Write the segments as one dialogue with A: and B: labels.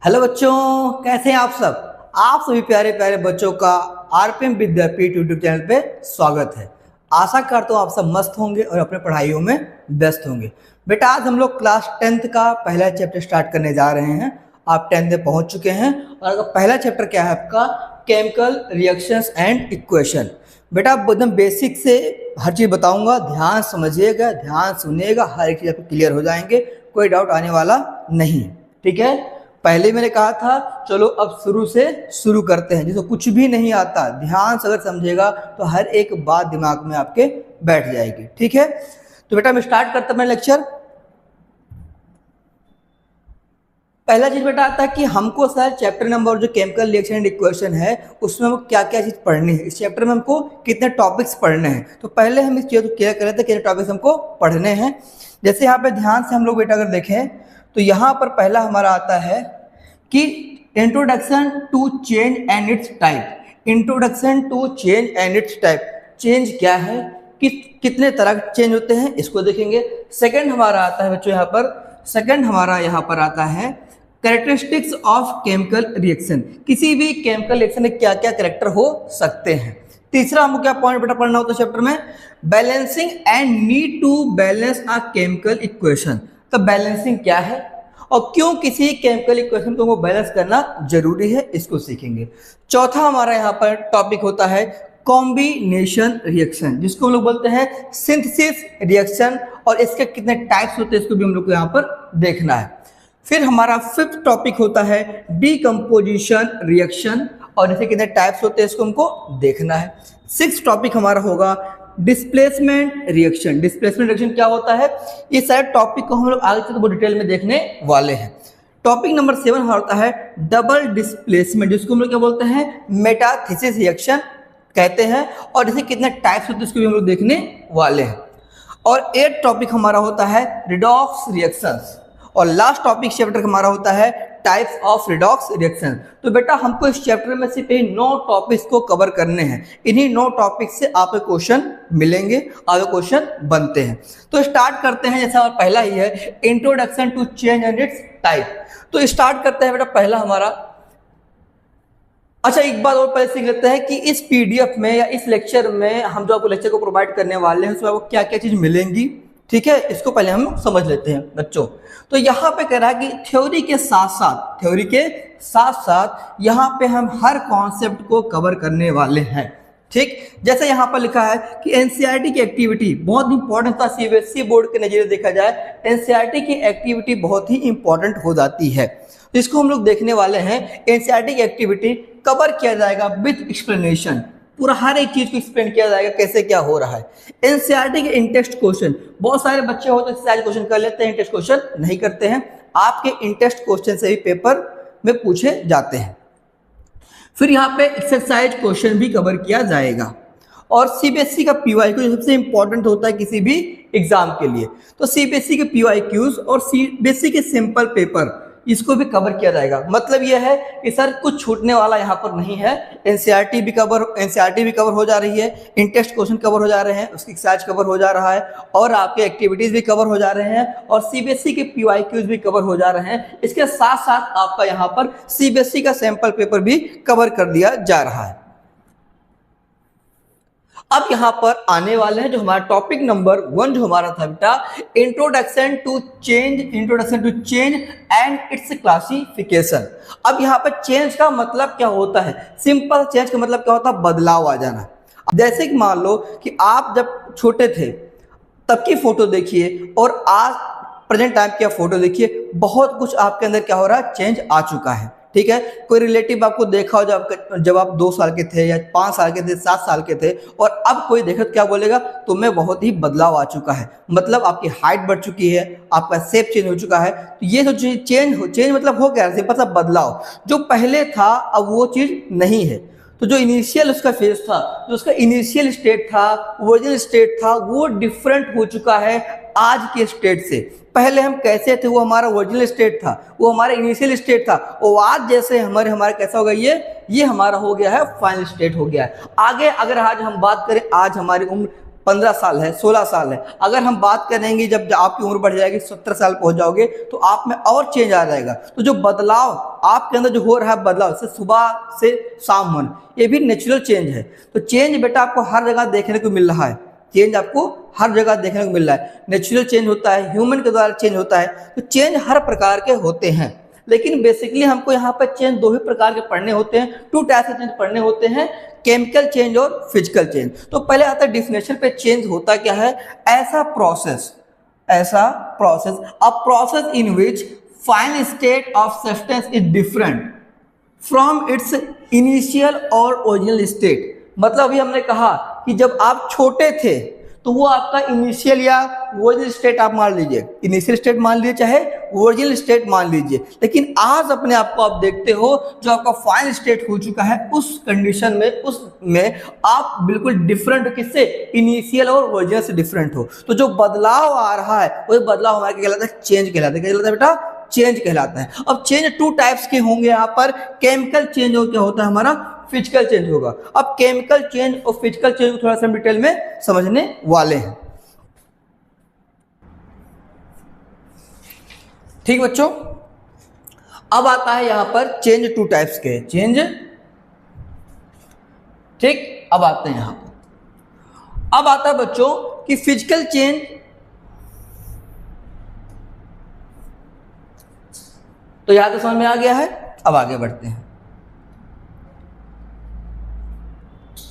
A: Hello बच्चों, कैसे हैं आप सब। आप सभी प्यारे प्यारे बच्चों का आरपीएम विद्यापीठ यूट्यूब चैनल पे स्वागत है। आशा करता हूँ आप सब मस्त होंगे और अपने पढ़ाइयों में व्यस्त होंगे। बेटा आज हम लोग क्लास 10th का पहला चैप्टर स्टार्ट करने जा रहे हैं। आप 10th में पहुंच चुके हैं और पहला चैप्टर क्या है आपका, केमिकल रिएक्शंस एंड इक्वेशन। बेटा एकदम बेसिक से हर चीज़ बताऊंगा, ध्यान समझिएगा, ध्यान सुनिएगा, हर एक चीज़ आपको क्लियर हो जाएंगे, कोई डाउट आने वाला नहीं। ठीक है, पहले मैंने कहा था चलो अब शुरू से शुरू करते हैं। जिसको कुछ भी नहीं आता ध्यान से अगर समझेगा तो हर एक बात दिमाग में आपके बैठ जाएगी। ठीक है, तो बेटा मैं स्टार्ट करता हूं मेरा लेक्चर। पहला चीज बेटा आता है कि हमको सर चैप्टर नंबर जो केमिकल रिएक्शन एंड इक्वेशन है उसमें हमको क्या क्या चीज पढ़नी है, इस चैप्टर में हमको कितने टॉपिक्स पढ़ने हैं। तो पहले हम इस चीज को क्लियर कर लेते हैं कितने टॉपिक्स हमको पढ़ने हैं। जैसे यहाँ पे ध्यान से हम लोग बेटा अगर देखें तो यहाँ पर पहला हमारा आता है कि introduction to change and its type. Introduction to change and its type, change क्या है, कितने तरह के चेंज होते हैं इसको देखेंगे। सेकंड हमारा आता है बच्चों यहाँ पर, सेकंड हमारा यहाँ पर आता है कैरेक्टरिस्टिक्स ऑफ केमिकल रिएक्शन। किसी भी केमिकल रिएक्शन में क्या क्या कैरेक्टर हो सकते हैं। तीसरा हमको क्या पॉइंट बेटा पढ़ना होता है चैप्टर में, balancing and need to balance a chemical equation. तो बैलेंसिंग क्या है और क्यों किसी केमिकल इक्वेशन को बैलेंस करना जरूरी है, इसको सीखेंगे। चौथा हमारा यहाँ पर टॉपिक होता है कॉम्बिनेशन रिएक्शन, जिसको हम लोग बोलते हैं सिंथेसिस रिएक्शन, और इसके कितने टाइप्स होते हैं इसको भी हम लोग को यहाँ पर देखना है। फिर हमारा फिफ्थ टॉपिक होता है डीकम्पोजिशन रिएक्शन, और इसके कितने टाइप्स होते हैं इसको हमको देखना है। सिक्स्थ टॉपिक हमारा होगा डिस्प्लेसमेंट रिएक्शन। डिस्प्लेसमेंट रिएक्शन क्या होता है, ये सारे टॉपिक को हम लोग आगे चलकर बहुत डिटेल में देखने वाले हैं। टॉपिक नंबर 7 हमारा होता है डबल डिस्प्लेसमेंट, जिसको हम लोग क्या बोलते हैं, मेटाथेसिस रिएक्शन कहते हैं, और इसे कितने टाइप्स होते हैं इसको भी हम लोग देखने वाले हैं। और 8th टॉपिक हमारा होता है रिडॉक्स रिएक्शंस, और लास्ट टॉपिक चैप्टर हमारा होता है टाइप्स ऑफ रिडॉक्स रिएक्शन। तो बेटा हमको इस चैप्टर में सिर्फ 9 टॉपिक्स को कवर करने हैं। इन्हीं 9 टॉपिक से आपको क्वेश्चन मिलेंगे, आपके क्वेश्चन बनते हैं। तो स्टार्ट करते हैं, जैसा पहला ही है introduction to change and its type. तो स्टार्ट करते हैं बेटा पहला हमारा। अच्छा एक बात और पहले सीख लेते हैं कि इस पीडीएफ में या इस लेक्चर में हम जो आपको लेक्चर को प्रोवाइड करने वाले हैं उसमें आपको क्या क्या चीज मिलेंगी। ठीक है, इसको पहले हम समझ लेते हैं बच्चों। तो यहाँ पे कह रहा है कि थ्योरी के साथ साथ यहाँ पे हम हर कॉन्सेप्ट को कवर करने वाले हैं। ठीक, जैसे यहाँ पर लिखा है कि एनसीईआरटी की एक्टिविटी बहुत इंपॉर्टेंट था। सीबीएसई बोर्ड के नजरिए देखा जाए एनसीईआरटी की एक्टिविटी बहुत ही इंपॉर्टेंट हो जाती है। तो इसको हम लोग देखने वाले हैं। एनसीईआरटी की एक्टिविटी कवर किया जाएगा विद एक्सप्लेनेशन, पूरा हर एक चीज को एक्सप्लेन किया जाएगा कैसे क्या हो रहा है। एनसीईआरटी के इंटेस्ट क्वेश्चन, बहुत सारे बच्चे होते हैं सारे क्वेश्चन कर लेते हैं, इंटेस्ट क्वेश्चन नहीं करते हैं। आपके इंटेस्ट क्वेश्चन से भी पेपर में पूछे जाते हैं। फिर यहाँ पे एक्सरसाइज क्वेश्चन भी कवर किया जाएगा, और सीबीएसई का पीवाईक्यू सबसे इंपॉर्टेंट होता है किसी भी एग्जाम के लिए। तो सीबीएसई के पीवाईक्यूज और सीबीएसई के सिंपल पेपर इसको भी कवर किया जाएगा। मतलब यह है कि सर कुछ छूटने वाला यहाँ पर नहीं है। एनसीईआरटी भी कवर हो जा रही है, इंटेस्ट क्वेश्चन कवर हो जा रहे हैं, उसकी एक्सरसाइज कवर हो जा रहा है, और आपके एक्टिविटीज भी कवर हो जा रहे हैं, और सीबीएसई के पीवाईक्यूज भी कवर हो जा रहे हैं। इसके साथ साथ आपका यहाँ पर सीबीएसई का सैंपल पेपर भी कवर कर दिया जा रहा है। अब यहाँ पर आने वाले हैं जो हमारा टॉपिक नंबर 1 जो हमारा था बेटा introduction to change and its classification. अब यहाँ पर चेंज का मतलब क्या होता है, सिंपल चेंज का मतलब क्या होता है, बदलाव आ जाना। जैसे कि मान लो कि आप जब छोटे थे तब की फोटो देखिए और आज प्रेजेंट टाइम की फोटो देखिए, बहुत कुछ आपके अंदर क्या हो रहा है, चेंज आ चुका है। ठीक है, कोई रिलेटिव आपको देखा हो जब आप 2 साल के थे या 5 साल के थे, 7 साल के थे, और अब कोई देखा तो क्या बोलेगा, तुम्हें बहुत ही बदलाव आ चुका है, मतलब आपकी हाइट बढ़ चुकी है, आपका शेप चेंज हो चुका है। तो ये जो चेंज मतलब हो गया सिंपल सा बदलाव। जो पहले था अब वो चीज नहीं है। तो जो इनिशियल उसका फेज था, जो उसका इनिशियल स्टेट था, ओरिजिनल स्टेट था, वो डिफरेंट हो चुका है आज के स्टेट से। पहले हम कैसे थे, वो हमारा ओरिजिनल स्टेट था, वो हमारा इनिशियल स्टेट था, और आज जैसे हमारे कैसा हो गया, ये हमारा हो गया है फाइनल स्टेट हो गया है। आगे अगर आज हम बात करें, आज हमारी उम्र 15 साल है, 16 साल है। अगर हम बात करेंगे जब आपकी उम्र बढ़ जाएगी, 70 साल पहुंच जाओगे, तो आप में और चेंज आ जाएगा। तो जो बदलाव आपके अंदर जो हो रहा है, बदलाव से सुबह से शाम होना, ये भी नेचुरल चेंज है। तो चेंज बेटा आपको हर जगह देखने को मिल रहा है, चेंज आपको हर जगह देखने को मिल रहा है। नेचुरल चेंज होता है, ह्यूमन के द्वारा चेंज होता है। तो चेंज हर प्रकार के होते हैं, लेकिन बेसिकली हमको यहाँ पर चेंज दो ही प्रकार के पढ़ने होते हैं, 2 टाइप के चेंज पढ़ने होते हैं, केमिकल चेंज और फिजिकल चेंज। तो पहले आता है डिफिनेशन पे, चेंज होता क्या है? ऐसा process a process in which final state of substance is different from its initial और ओरिजिनल स्टेट। मतलब अभी हमने कहा कि जब आप छोटे थे तो वो आपका इनिशियल या ओरिजिनल स्टेट आप मान लीजिए, इनिशियल स्टेट मान लीजिए चाहे ओरिजिनल स्टेट मान लीजिए, लेकिन आज अपने आप को आप देखते हो जो आपका फाइनल स्टेट हो चुका है, उस कंडीशन में उसमें आप बिल्कुल डिफरेंट हो। किससे? इनिशियल और ओरिजिनल से डिफरेंट हो। तो जो बदलाव आ रहा है वो बदलाव हमारे क्या कहलाता है? चेंज कहलाता है। क्या कहलाता है बेटा? चेंज कहलाता है। अब चेंज 2 टाइप्स के होंगे यहाँ पर, केमिकल चेंज और क्या होता है हमारा? फिजिकल चेंज होगा। अब केमिकल चेंज और फिजिकल चेंज को थोड़ा सा डिटेल में समझने वाले हैं। ठीक बच्चों, अब आता है यहां पर चेंज 2 टाइप्स के चेंज। ठीक, अब आते हैं यहां पर, अब आता है बच्चों कि फिजिकल चेंज तो यहां तो समझ में आ गया है। अब आगे बढ़ते हैं।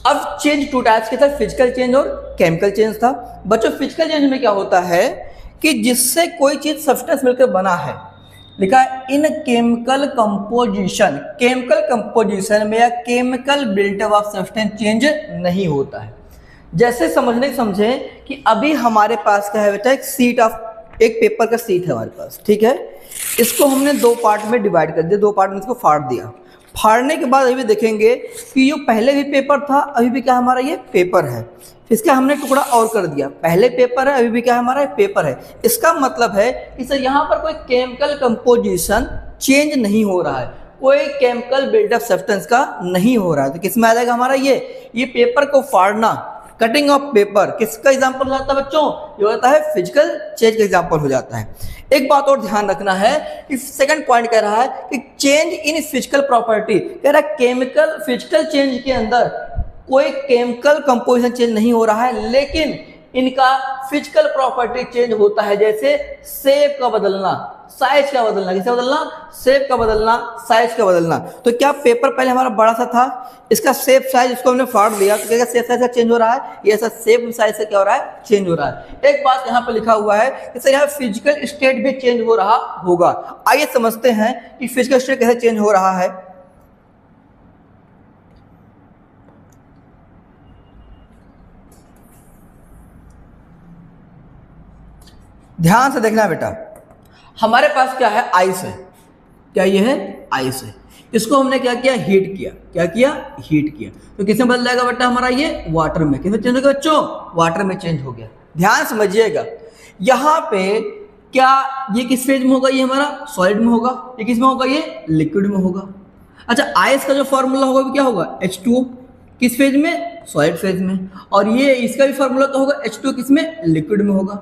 A: अब चेंज 2 टाइप्स के था, फिजिकल चेंज और केमिकल चेंज था। बच्चों फिजिकल चेंज में क्या होता है कि जिससे कोई चीज सब्सटेंस मिलकर बना है, लिखा है in chemical composition, chemical composition में या chemical buildup of substance change नहीं होता है। जैसे समझे कि अभी हमारे पास क्या है बेटा? एक पेपर का सीट है हमारे पास, ठीक है। इसको हमने 2 पार्ट में डिवाइड कर दिया, 2 पार्ट में इसको फाड़ दिया। फाड़ने के बाद अभी देखेंगे कि जो पहले भी पेपर था, अभी भी क्या हमारा ये पेपर है। इसका हमने टुकड़ा और कर दिया, पहले पेपर है, अभी भी क्या हमारा पेपर है। इसका मतलब है कि सर यहाँ पर कोई केमिकल कंपोजिशन चेंज नहीं हो रहा है, कोई केमिकल बिल्डअप सब्सटेंस का नहीं हो रहा है। तो किस में आ जाएगा हमारा ये पेपर को फाड़ना, कटिंग ऑफ पेपर किसका एग्जाम्पल हो जाता है बच्चों? ये होता है फिजिकल चेंज का एग्जाम्पल हो जाता है। एक बात और ध्यान रखना है कि सेकंड पॉइंट कह रहा है कि चेंज इन फिजिकल प्रॉपर्टी, कह रहा है केमिकल फिजिकल चेंज के अंदर कोई केमिकल कंपोजिशन चेंज नहीं हो रहा है, लेकिन इनका फिजिकल प्रॉपर्टी चेंज होता है। जैसे शेप का बदलना, साइज का बदलना, किसका बदलना? शेप का बदलना, साइज का बदलना। तो क्या पेपर पहले हमारा बड़ा सा था, इसका शेप साइज इसको हमने फाड़ दिया, तो क्या शेप साइज का चेंज हो रहा है? ये ऐसा शेप साइज से क्या हो रहा है? चेंज हो रहा है। एक बात यहाँ पे लिखा हुआ है कि सर यहाँ फिजिकल स्टेट भी चेंज हो रहा होगा। आइए समझते हैं कि फिजिकल स्टेट कैसे चेंज हो रहा है। ध्यान से देखना बेटा, हमारे पास क्या है? आइस है। क्या ये है? आइस है। इसको हमने क्या किया? हीट किया। क्या किया? हीट किया। तो किसमें बदल जाएगा बेटा हमारा? ये वाटर में। किसमें चेंज हो गया बच्चों? वाटर में चेंज हो गया। ध्यान समझिएगा, यहाँ पे क्या ये किस फेज में होगा? ये हमारा सॉलिड में होगा। ये किस में होगा? ये लिक्विड में होगा। अच्छा, आइस का जो फॉर्मूला होगा वो क्या होगा? H2O। किस फेज में? सॉलिड फेज में। और ये इसका भी फॉर्मूला तो होगा H2O, किस में? लिक्विड में होगा।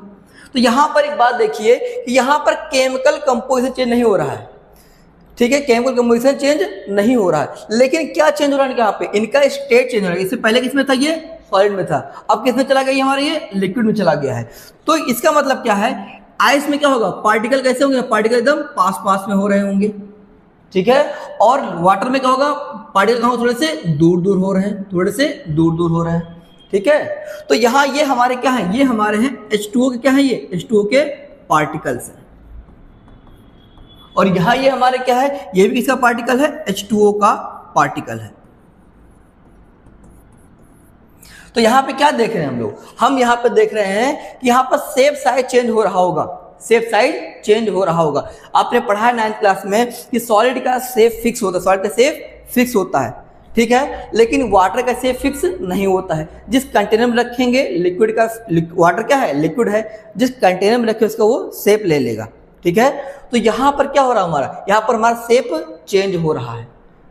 A: तो यहां पर एक बात देखिए कि यहां पर केमिकल कंपोजिशन चेंज नहीं हो रहा है, ठीक है, केमिकल कंपोजिशन चेंज नहीं हो रहा है, लेकिन क्या चेंज हो रहा है यहाँ पे? इनका स्टेट चेंज हो रहा है। इससे पहले किसमें था? ये सॉलिड में था, अब किसमें चला गया? हमारे ये लिक्विड में चला गया है। तो इसका मतलब क्या है? आइस में क्या होगा? पार्टिकल कैसे होंगे? पार्टिकल एकदम पास में हो रहे होंगे, ठीक है। और वाटर में क्या होगा? पार्टिकल कहाँ थोड़े से दूर हो रहे हैं, थोड़े से दूर हो रहे हैं, ठीक है। तो यहाँ ये हमारे क्या है? ये हमारे हैं H2O के क्या है? ये H2O के पार्टिकल्स हैं। और यहाँ ये हमारे क्या है? ये भी किसका पार्टिकल है? H2O का पार्टिकल है। तो यहाँ पे क्या देख रहे हैं हम लोग? हम यहाँ पे देख रहे हैं कि यहाँ पर शेप साइज चेंज हो रहा होगा, शेप साइज चेंज हो रहा होगा। आपने पढ़ा है 9th क्लास में कि सॉलिड का शेप फिक्स होता है, सॉलिड का शेप फिक्स होता है, ठीक है, लेकिन वाटर का शेप फिक्स नहीं होता है। जिस कंटेनर में रखेंगे लिक्विड का, वाटर क्या है? लिक्विड है, जिस कंटेनर में रखें उसका वो शेप ले लेगा, ठीक है। तो यहाँ पर क्या हो रहा है हमारा? यहाँ पर हमारा शेप चेंज हो रहा है,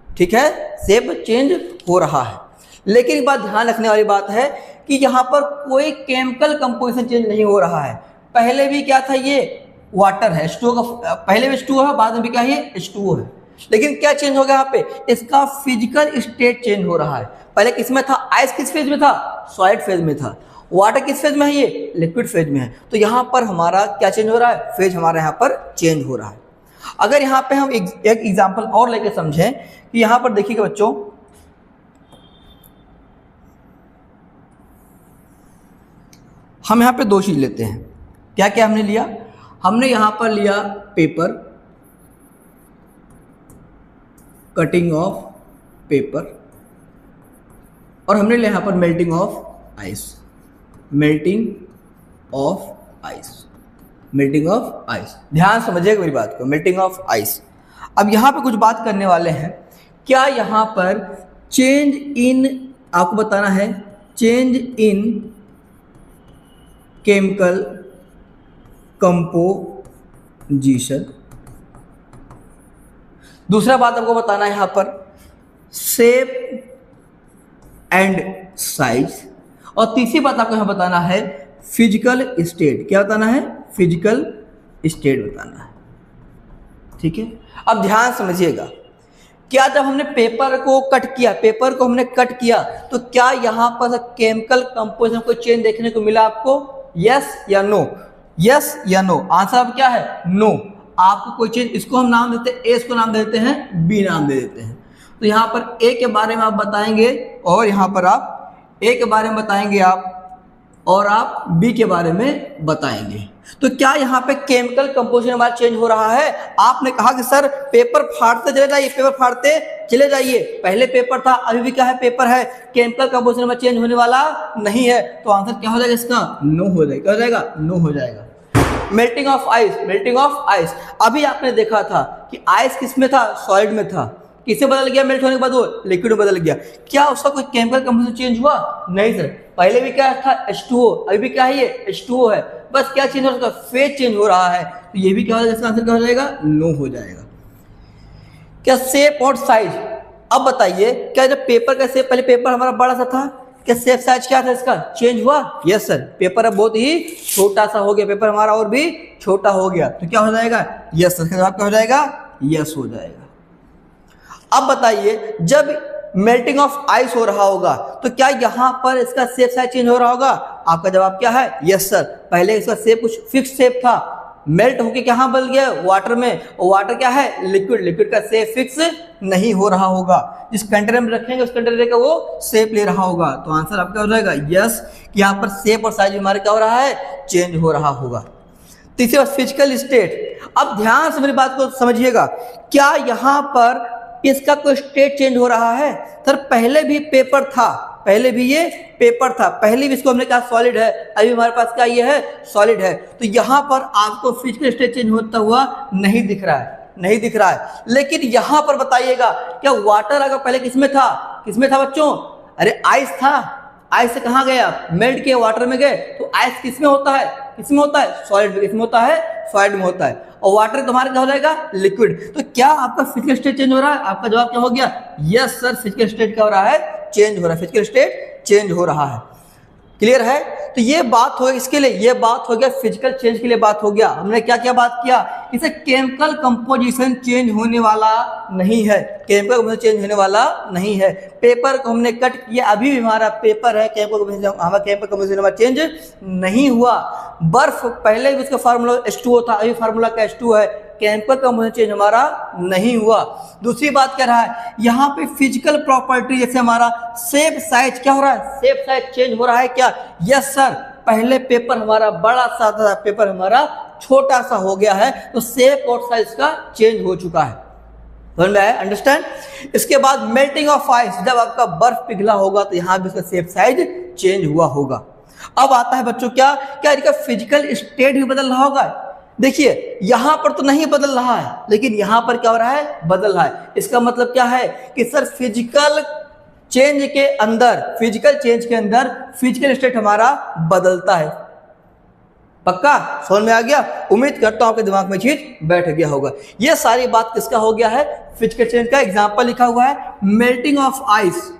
A: ठीक है, शेप चेंज हो रहा है। लेकिन एक बात ध्यान रखने वाली बात है कि यहाँ पर कोई केमिकल कंपोजिशन चेंज नहीं हो रहा है। पहले भी क्या था, ये वाटर है, H2O का, पहले भी H2O है, बाद में भी क्या है, ये H2O है। लेकिन क्या चेंज हो गया यहाँ पे, इसका फिजिकल स्टेट चेंज हो रहा है। पहले किस में था, आइस किस फेज में था, सॉलिड फेज में था। वाटर किस फेज में है, ये लिक्विड फेज में है। तो यहाँ पर हमारा क्या चेंज हो रहा है, फेज हमारा यहाँ पर चेंज हो रहा है। अगर यहाँ पे हम एक एग्जाम्पल और लेके समझें कि यहाँ पर देखिएगा बच्चों, हम यहाँ पे दो चीज लेते हैं। क्या क्या हमने लिया, हमने यहाँ पर लिया पेपर, कटिंग ऑफ पेपर, और हमने लिया यहाँ पर melting of ice, melting of ice, melting of ice. ध्यान समझिएगा मेरी बात को, मेल्टिंग ऑफ आइस। अब यहाँ पे कुछ बात करने वाले हैं। क्या यहाँ पर चेंज इन, आपको बताना है चेंज इन केमिकल कंपोजिशन। दूसरा बात आपको बताना है यहाँ पर शेप एंड साइज। और तीसरी बात आपको यहाँ बताना है फिजिकल स्टेट। क्या बताना है, फिजिकल स्टेट बताना है। ठीक है, अब ध्यान समझिएगा, क्या जब हमने पेपर को कट किया, पेपर को हमने कट किया, तो क्या यहाँ पर केमिकल कंपोजिशन को चेंज देखने को मिला आपको, यस या नो, यस या नो। आंसर अब क्या है, नो। आपको कोई चीज, इसको हम नाम देते हैं ए, इसको नाम दे देते हैं बी, नाम दे देते हैं। तो यहाँ पर ए के बारे में आप बताएंगे, और यहाँ पर आप ए के बारे में बताएंगे आप, और आप बी के बारे में बताएंगे। तो क्या यहाँ पे केमिकल कंपोजिशन हमारा चेंज हो रहा है? आपने कहा कि सर पेपर फाड़ते चले जाइए, पेपर फाड़ते चले जाइए। पहले पेपर था, अभी भी क्या है, पेपर है। केमिकल कंपोजिशन में चेंज होने वाला नहीं है। तो आंसर क्या हो जाएगा इसका, नो हो जाएगा। क्या हो जाएगा, नो हो जाएगा। Melting of ice, melting of ice. अभी आपने देखा था कि आइस किस में था, सॉलिड में था। किसे बदल गया मेल्ट होने के बाद, वो लिक्विड में बदल गया। क्या उसका कोई केमिकल कंपोजिशन चेंज हुआ? नहीं सर, पहले भी क्या था, H2O, अभी भी क्या है, ये H2O है। बस क्या चेंज हो रहा है, उसका फेज चेंज हो रहा है। तो ये भी क्या हो जाएगा, इसका आंसर क्या हो जाएगा, नो हो जाएगा। क्या शेप और साइज, अब बताइए, क्या जब पेपर का शेप, पहले पेपर हमारा बड़ा सा था, क्या शेप साइज क्या था इसका, चेंज हुआ? यस सर, पेपर अब बहुत ही छोटा सा हो गया, पेपर हमारा और भी छोटा हो गया। तो क्या हो जाएगा, यस सर। जवाब क्या हो जाएगा, यस हो जाएगा। अब बताइए, जब मेल्टिंग ऑफ आइस हो रहा होगा तो क्या यहाँ पर इसका शेप साइज चेंज हो रहा होगा? आपका जवाब क्या है, यस सर। पहले इसका शेप कुछ फिक्स शेप था, मेल्ट होके कहाँ बदल गया, वाटर में। और वाटर क्या है, लिक्विड, लिक्विड का शेप फिक्स नहीं हो रहा होगा। जिस कंटेनर में रखेंगे उस कंटेनर का वो शेप ले रहा होगा। तो आंसर आपका हो जाएगा यस, कि यहाँ पर शेप और साइज हमारे क्या हो रहा है, चेंज हो रहा होगा। तीसरी बात, फिजिकल स्टेट। अब ध्यान से मेरी बात को समझिएगा, क्या यहाँ पर इसका कोई स्टेट चेंज हो रहा है? सर पहले भी पेपर था, पहले भी ये पेपर था, पहले भी इसको हमने कहा सॉलिड है, अभी हमारे पास क्या ये है, सॉलिड है। तो यहाँ पर आपको फिजिकल स्टेट चेंज होता हुआ नहीं दिख रहा है, नहीं दिख रहा है। लेकिन यहाँ पर बताइएगा, क्या वाटर अगर पहले किसमें था, किसमें था बच्चों? अरे आइस था, आइस से कहाँ गया, मेल्ट किया, वाटर में गए। तो आइस किसमें होता है, किसमें होता है, सॉलिड में। किसमें होता है, सॉलिड में होता है। और वाटर तुम्हारा क्या हो जाएगा, लिक्विड। तो क्या आपका फिजिकल स्टेट चेंज हो रहा है? आपका जवाब क्या हो गया, यस सर, फिजिकल स्टेट क्या हो रहा है, चेंज हो रहा है, फिजिकल स्टेट चेंज हो रहा है। क्लियर है? तो ये बात हो, इसके लिए ये बात हो गया, फिजिकल चेंज के लिए बात हो गया। हमने क्या क्या बात किया, इसे केमिकल कंपोजिशन चेंज होने वाला नहीं है, केमिकल कंपोजिशन चेंज होने वाला नहीं है। पेपर को हमने कट किया, अभी भी हमारा पेपर है, हमारा केमिकल कंपोजिशन चेंज नहीं हुआ। बर्फ, पहले भी उसका फार्मूला H2O था, अभी फार्मूला का H2O है, केमिकल कंपोजिशन चेंज हमारा नहीं हुआ। दूसरी बात क्या रहा है, यहाँ पे फिजिकल प्रॉपर्टी, जैसे हमारा शेप साइज क्या हो रहा है, शेप साइज चेंज हो रहा है क्या? यस सर, पहले पेपर हमारा बड़ा सा था, पेपर हमारा छोटा सा हो गया है। तो शेप और साइज का चेंज हो चुका है। समझ में आया, अंडरस्टैंड? इसके बाद मेल्टिंग ऑफ आइस, जब आपका बर्फ पिघला होगा तो यहाँ भी उसका शेप साइज चेंज हुआ होगा। अब आता है बच्चों, क्या क्या इसका फिजिकल स्टेट भी बदल रहा होगा? देखिए यहां पर तो नहीं बदल रहा है, लेकिन यहां पर क्या हो रहा है, बदल रहा है। इसका मतलब क्या है कि सर फिजिकल चेंज के अंदर, फिजिकल चेंज के अंदर फिजिकल स्टेट हमारा बदलता है। पक्का समझ में आ गया? उम्मीद करता हूं आपके दिमाग में चीज बैठ गया होगा। यह सारी बात किसका हो गया है, फिजिकल चेंज का। एग्जांपल लिखा हुआ है, मेल्टिंग ऑफ आइस,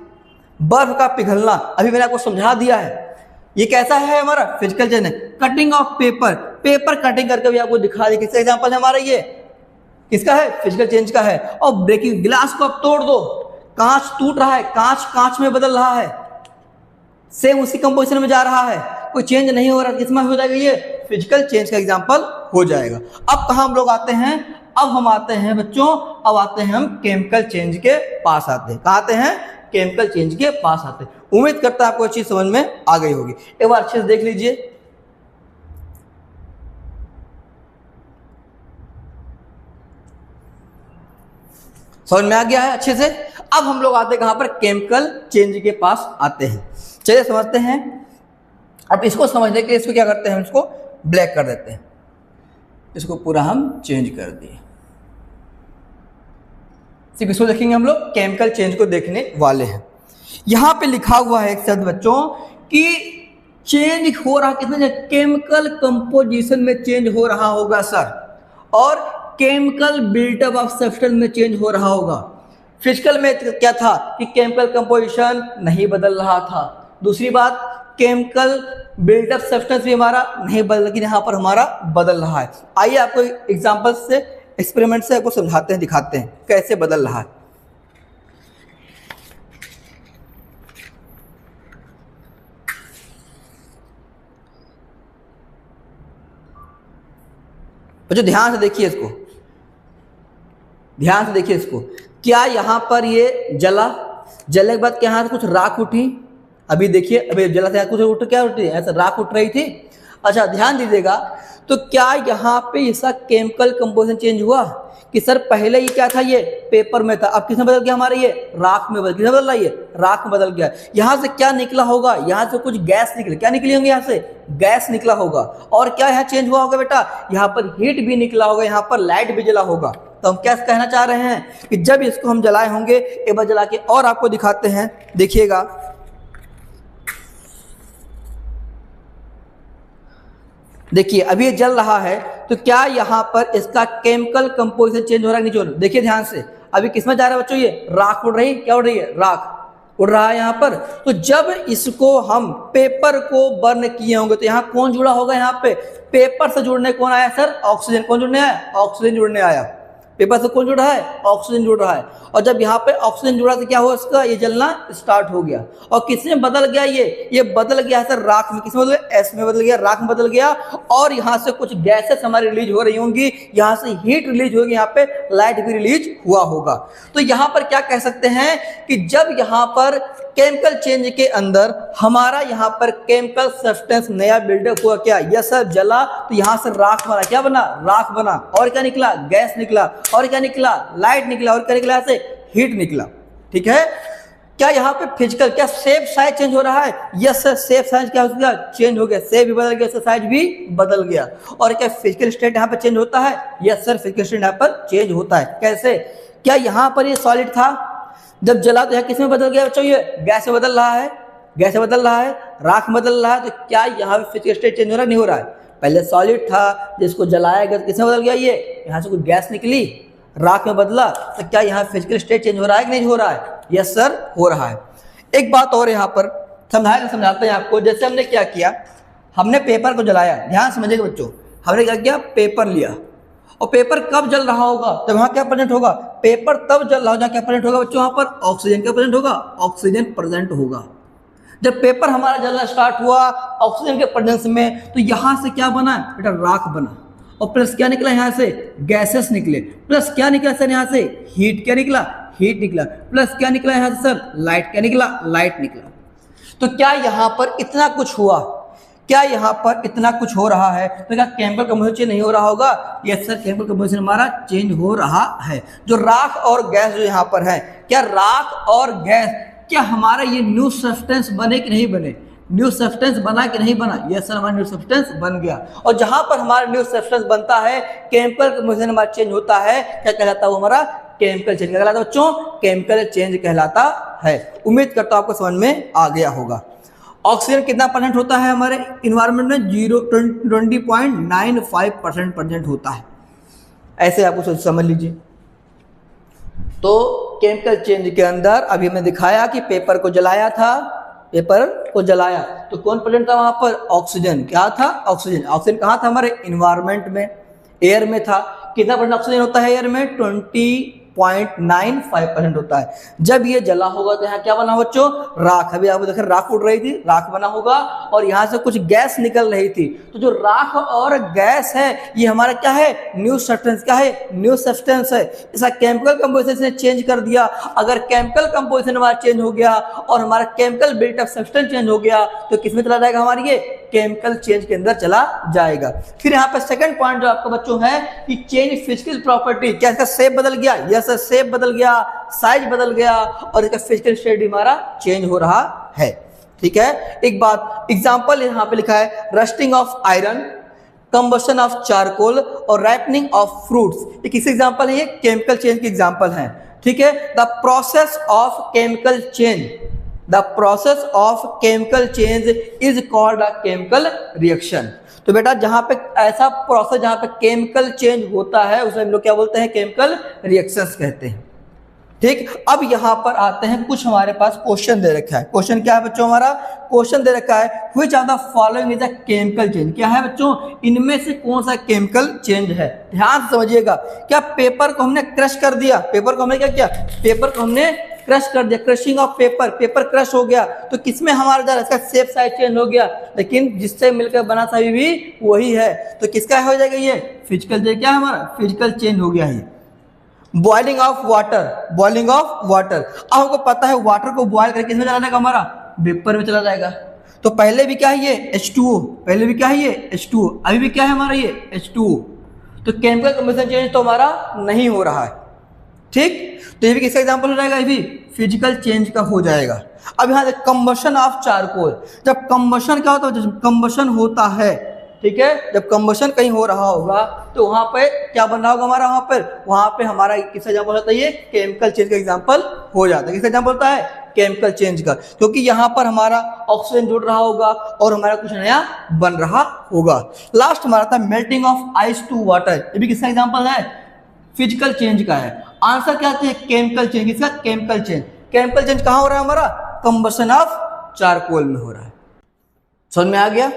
A: बर्फ का पिघलना अभी मैंने आपको समझा दिया है। ये कैसा है हमारा फिजिकल चेंज है। Cutting of paper, paper cutting करके भी आपको दिखा दिया। किसका एग्जांपल है हमारा ये, किसका है, फिजिकल चेंज का है। और ब्रेकिंग, गिलास को आप तोड़ दो, कांच टूट रहा है, कांच कांच में बदल रहा है, सेम उसी कंपोजिशन में जा रहा है, कोई चेंज नहीं हो रहा, किसमें हो जाएगा, ये फिजिकल चेंज का एग्जांपल हो जाएगा। अब कहां हम लोग आते हैं, अब हम आते हैं बच्चों, अब आते हैं हम केमिकल चेंज के पास आते हैं। कहां आते हैं, केमिकल चेंज के पास आते हैं। उम्मीद करता है आपको चीज समझ में आ गई होगी। एक बार अच्छे से देख लीजिए। समझ में आ गया है अच्छे से। अब हम लोग आते हैं कहां पर, केमिकल चेंज के पास आते हैं। चलिए समझते हैं। अब इसको समझने के लिए इसको क्या करते हैं, हम इसको ब्लैक कर देते हैं, इसको पूरा हम चेंज कर दिए। सिर्फ इसको देखेंगे हम लोग, केमिकल चेंज को देखने वाले हैं। यहां पे लिखा हुआ है एक शब्द बच्चों कि चेंज हो रहा किसमें, केमिकल कंपोजिशन में चेंज हो रहा होगा सर, और केमिकल बिल्टअप ऑफ सब्सटेंस में चेंज हो रहा होगा। फिजिकल में क्या था कि केमिकल कंपोजिशन नहीं बदल रहा था। दूसरी बात, केमिकल बिल्टअप सब्सटेंस भी हमारा नहीं बदल, लेकिन यहां पर हमारा बदल रहा है। आइए आपको एग्जांपल से, एक्सपेरिमेंट से आपको समझाते हैं, दिखाते हैं कैसे बदल रहा है। बच्चों ध्यान से देखिए इसको, ध्यान से देखिए इसको। क्या यहां पर ये जला, जलने के बाद क्या यहां से कुछ राख उठी, अभी देखिए, अभी जला से कुछ उठ, क्या उठी, ऐसा राख उठ रही थी। अच्छा ध्यान दीजिएगा, तो क्या यहाँ पे इसका केमिकल कंपोजिशन चेंज हुआ कि सर पहले ये क्या था, ये पेपर में था, अब किसमें बदल गया हमारा, ये राख में बदल, किसमें बदल रहा है, ये राख में बदल गया। यहाँ से क्या निकला होगा, यहाँ से कुछ गैस निकले, क्या निकली होंगी, यहाँ से गैस निकला होगा। और क्या यहाँ चेंज हुआ होगा बेटा, यहाँ पर हीट भी निकला होगा, यहाँ पर लाइट भी जला होगा। तो हम क्या कहना चाह रहे हैं कि जब इसको हम जलाए होंगे, एक बार जला के और आपको दिखाते हैं, देखिएगा। देखिए अभी ये जल रहा है, तो क्या यहाँ पर इसका केमिकल कंपोजिशन चेंज हो रहा है, नहीं हो रहा। देखिए ध्यान से, अभी किसमें जा रहा है बच्चों, ये राख उड़ रही, क्या उड़ रही है, राख उड़ रहा है यहाँ पर। तो जब इसको हम पेपर को बर्न किए होंगे, तो यहाँ कौन जुड़ा होगा, यहाँ पे पेपर से जुड़ने कौन आया सर, ऑक्सीजन। कौन जुड़ने आया, ऑक्सीजन जुड़ने आया। पेपर से कौन जुड़ रहा है, ऑक्सीजन जुड़ रहा है। और जब यहाँ पे ऑक्सीजन जुड़ा तो क्या हुआ, इसका ये जलना स्टार्ट हो गया। और किसमें बदल गया, ये बदल गया सर राख में। किसमें बदल गया, एस में बदल गया, राख में बदल गया। और यहाँ से कुछ गैसेस हमारी रिलीज हो रही होंगी, यहाँ से हीट रिलीज होगी, यहाँ पे लाइट भी रिलीज हुआ होगा। तो यहाँ पर क्या कह सकते हैं कि जब यहाँ पर केमिकल चेंज के अंदर हमारा यहाँ पर केमिकल सब्सटेंस नया बिल्डअप हुआ, क्या, यह सर जला, तो यहाँ से राख बना, क्या बना, राख बना। और क्या निकला, गैस निकला। और क्या निकला, लाइट निकला। और क्या निकला, से हीट निकला। ठीक है। क्या यहाँ पे फिजिकल, क्या शेप साइज चेंज हो रहा है, यस सर शेप साइज क्या हो गया, चेंज हो गया। शेप भी बदल गया, साइज भी बदल गया। और क्या फिजिकल स्टेट यहाँ पर चेंज होता है, यस सर फिजिकल स्टेट यहाँ पर चेंज होता है। कैसे, क्या यहाँ पर ये सॉलिड था, जब जला तो यहाँ किस में बदल गया बच्चों, ये गैस में बदल रहा है, गैस में बदल रहा है, राख में बदल रहा है। तो क्या यहाँ पे फिजिकल स्टेट चेंज हो रहा है, नहीं हो रहा है। पहले सॉलिड था, जिसको जलाया गया, किस में बदल गया, ये यहाँ से कुछ गैस निकली, राख में बदला। तो क्या यहाँ फिजिकल स्टेट चेंज हो रहा है कि नहीं हो रहा है, यस सर हो रहा है। एक बात और यहाँ पर समझाते हैं आपको। जैसे हमने क्या किया, हमने पेपर को जलाया, ध्यान समझिएगा बच्चों। हमने क्या किया, पेपर लिया, और पेपर कब जल रहा होगा, तो वहां क्या प्रेजेंट होगा, पेपर तब जल रहा होगा, क्या प्रेजेंट होगा बच्चों, वहां पर ऑक्सीजन क्या प्रेजेंट होगा, ऑक्सीजन प्रेजेंट होगा। जब पेपर हमारा जलना स्टार्ट हुआ ऑक्सीजन के प्रेजेंस में, तो यहां से क्या बना बेटा, राख बना। और प्लस क्या निकला, यहाँ से गैसेस निकले। प्लस क्या निकला सर, यहाँ से हीट, क्या निकला, हीट निकला। प्लस क्या निकला यहाँ से सर, लाइट, क्या निकला, लाइट निकला। तो क्या यहाँ पर इतना कुछ हुआ, क्या यहाँ पर इतना कुछ हो रहा है, तो क्या केमिकल कंपोजिशन चेंज नहीं हो रहा होगा, यस सर केमिकल कंपोजिशन हमारा चेंज हो रहा है। जो राख और गैस जो यहाँ पर है, क्या राख और गैस, क्या हमारा ये न्यू सब्सटेंस बने कि नहीं बने, न्यू सब्सटेंस बना कि नहीं बना, यस सर हमारा न्यू सब्सटेंस बन गया। और जहां पर हमारा न्यू सब्सटेंस बनता है, केमिकल कंपोजिशन हमारा चेंज होता है, क्या कहलाता है वो हमारा केमिकल चेंज कहलाता है बच्चों, केमिकल चेंज कहलाता है। उम्मीद करता हूं आपको समझ में आ गया होगा। ऑक्सीजन कितना परसेंट होता है हमारे इन्वायरमेंट में, 20.95% परसेंट होता है। ऐसे आपको समझ लीजिए। तो केमिकल चेंज के अंदर अभी हमने दिखाया कि पेपर को जलाया था, पेपर को जलाया तो कौन प्रेजेंट था वहां पर? ऑक्सीजन। क्या था? ऑक्सीजन। ऑक्सीजन कहाँ था? हमारे इन्वायरमेंट में, एयर में था। कितना परसेंट ऑक्सीजन होता है एयर में? 20.95% होता है। जब ये जला होगा तो यहाँ क्या बना बच्चों? राख। अभी आप देखिए राख उड़ रही थी, राख बना होगा और यहाँ से कुछ गैस निकल रही थी। तो जो राख और गैस है ये हमारा क्या है? New substance. क्या है? न्यू सब्सटेंस है। इसका केमिकल कंपोजिशन ने चेंज कर दिया। अगर केमिकल कंपोजिशन हमारा चेंज हो गया और हमारा केमिकल बिल्टअप सब्सटेंस चेंज हो गया तो किसमें चला जाएगा? हमारी ये केमिकल चेंज के अंदर चला जाएगा। फिर यहाँ पे सेकंड पॉइंट जो आपका बच्चों है कि चेंज फिजिकल प्रॉपर्टी। क्या इसका शेप बदल गया? यस, शेप बदल गया, साइज बदल गया और इसका फिजिकल स्टेट हमारा चेंज हो रहा है। ठीक है। एक बात एग्जांपल यहाँ पे लिखा है, rusting of iron, combustion of charcoal और राइपनिंग ऑफ फ्रूट्स। ये किस एग्जांपल है? ये केमिकल चेंज की एग्जांपल है। ठीक है। The process of chemical change, the process of chemical change is called a chemical reaction. तो बेटा जहां पे ऐसा प्रोसेस जहां पे केमिकल चेंज होता है उसे हम लोग क्या बोलते हैं? केमिकल रिएक्शंस कहते हैं। ठीक। अब यहां पर आते हैं, कुछ हमारे पास क्वेश्चन दे रखा है। क्वेश्चन क्या है बच्चों? हमारा क्वेश्चन दे रखा है, which of the following is a chemical change. क्या है बच्चों? इनमें से कौन सा केमिकल चेंज है? ध्यान से समझिएगा। क्या पेपर को हमने क्रश कर दिया? पेपर को हमने क्या किया? पेपर को हमने क्रश कर दिया। Crushing of paper, paper crush हो गया तो किसमें हमारा जा रहा है? इसका शेप साइज चेंज हो गया, लेकिन जिससे मिलकर बना था भी वही है। तो किसका हो जाएगा? ये फिजिकल चेंज। क्या है हमारा? फिजिकल चेंज हो गया है। Boiling of water, boiling of water. अब हमको पता है वाटर को बॉयल करके किसमें चला जाएगा? हमारा वेपर में चला जाएगा। तो पहले भी क्या है? ये H2O। पहले भी क्या है? ये H2O। अभी भी क्या है हमारा? ये H2O। तो केमिकल कंपोजिशन चेंज तो हमारा नहीं हो रहा है। ठीक। तो ये भी किसका एग्जांपल हो जाएगा? ये भी फिजिकल चेंज का हो जाएगा। अब यहाँ कंबशन ऑफ चारकोल। जब कंबशन क्या होता है? जब कंबशन होता है, ठीक है, जब कंबशन कहीं हो रहा होगा तो वहां पे क्या बन रहा होगा हमारा? वहां पे हमारा किसका एग्जांपल होता है? ये केमिकल चेंज का एग्जांपल हो जाता है। किसका एग्जांपल होता है? केमिकल चेंज का। क्योंकि यहाँ पर हमारा ऑक्सीजन जुड़ रहा होगा और हमारा कुछ नया बन रहा होगा। लास्ट हमारा था melting of ice to water. ये भी किसका एग्जांपल है? फिजिकल चेंज का है। आंसर क्या है? Chemical change. किसका? Chemical change. केमिकल चेंज कहां हो रहा है हमारा? कंबशन ऑफ चारकोल में हो रहा है। समझ में आ गया?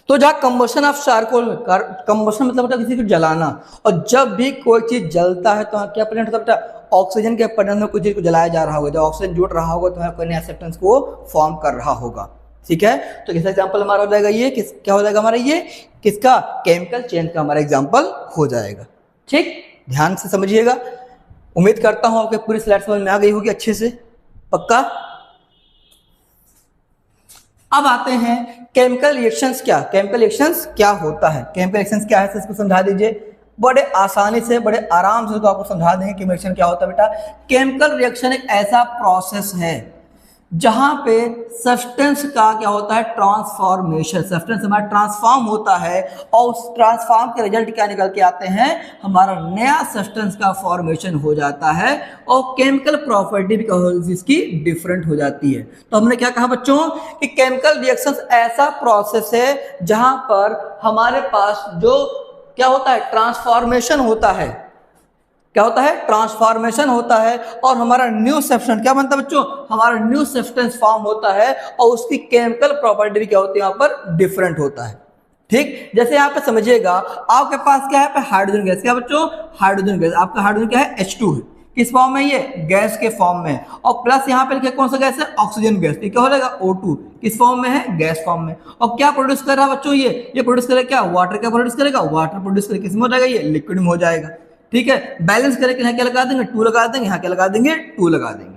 A: तो जहां कंबशन ऑफ चारकोल में, कंबशन मतलब होता है किसी को जलाना, और जब भी कोई चीज जलता है तो क्या प्रेजेंट होता है? ऑक्सीजन के प्रेजेंस में कोई चीज को जलाया जा रहा होगा। जब ऑक्सीजन जुड़ रहा होगा तो कोई नया सब्सटेंस को फॉर्म कर रहा होगा। ठीक है। तो किसका एग्जांपल हमारा हो जाएगा? ये क्या हो जाएगा हमारा? ये किसका? केमिकल चेंज का हमारा एग्जांपल हो जाएगा। ठीक। ध्यान से समझिएगा। उम्मीद करता हूं आपके पूरी स्लाइड समझ में आ गई होगी अच्छे से। पक्का? अब आते हैं केमिकल रिएक्शंस। क्या केमिकल रिएक्शंस क्या होता है? केमिकल रिएक्शंस क्या है इसको समझा दीजिए। बड़े आसानी से, बड़े आराम से तो आपको समझा देंगे कि रिएक्शन क्या होता है बेटा। केमिकल रिएक्शन एक ऐसा प्रोसेस है जहां पे सब्सटेंस का क्या होता है? ट्रांसफॉर्मेशन। सब्सटेंस हमारा ट्रांसफॉर्म होता है और उस ट्रांसफॉर्म के रिजल्ट क्या निकल के आते हैं? हमारा नया सब्सटेंस का फॉर्मेशन हो जाता है और केमिकल प्रॉपर्टी भी इसकी डिफरेंट हो जाती है। तो हमने क्या कहा बच्चों कि केमिकल रिएक्शंस ऐसा प्रोसेस है जहां पर हमारे पास जो क्या होता है? ट्रांसफॉर्मेशन होता है। क्या होता है? ट्रांसफॉर्मेशन होता है और हमारा न्यू सब्सटेंस क्या बनता है बच्चों? हमारा न्यू सब्सटेंस फॉर्म होता है और उसकी केमिकल प्रॉपर्टी क्या होती है? यहाँ पर डिफरेंट होता है। ठीक। जैसे यहाँ पे समझिएगा, आपके पास क्या है? पे हाइड्रोजन गैस। क्या बच्चों? Hydrogen gas. आपका हाइड्रोजन क्या है? H2 है। किस फॉर्म में? ये गैस के फॉर्म में। और प्लस यहाँ पे लिखे कौन सा गैस है? Oxygen gas. क्या हो जाएगा? O2। किस फॉर्म में है? गैस फॉर्म में। और क्या प्रोड्यूस कर रहा है बच्चों? ये प्रोड्यूस करेगा क्या? वाटर। क्या प्रोड्यूस करेगा? वाटर प्रोड्यूस करेगा। किस में हो जाएगा? ये लिक्विड में हो जाएगा। ठीक है। बैलेंस करके यहाँ क्या लगा देंगे? 2 लगा देंगे। यहाँ क्या लगा देंगे? 2 लगा देंगे।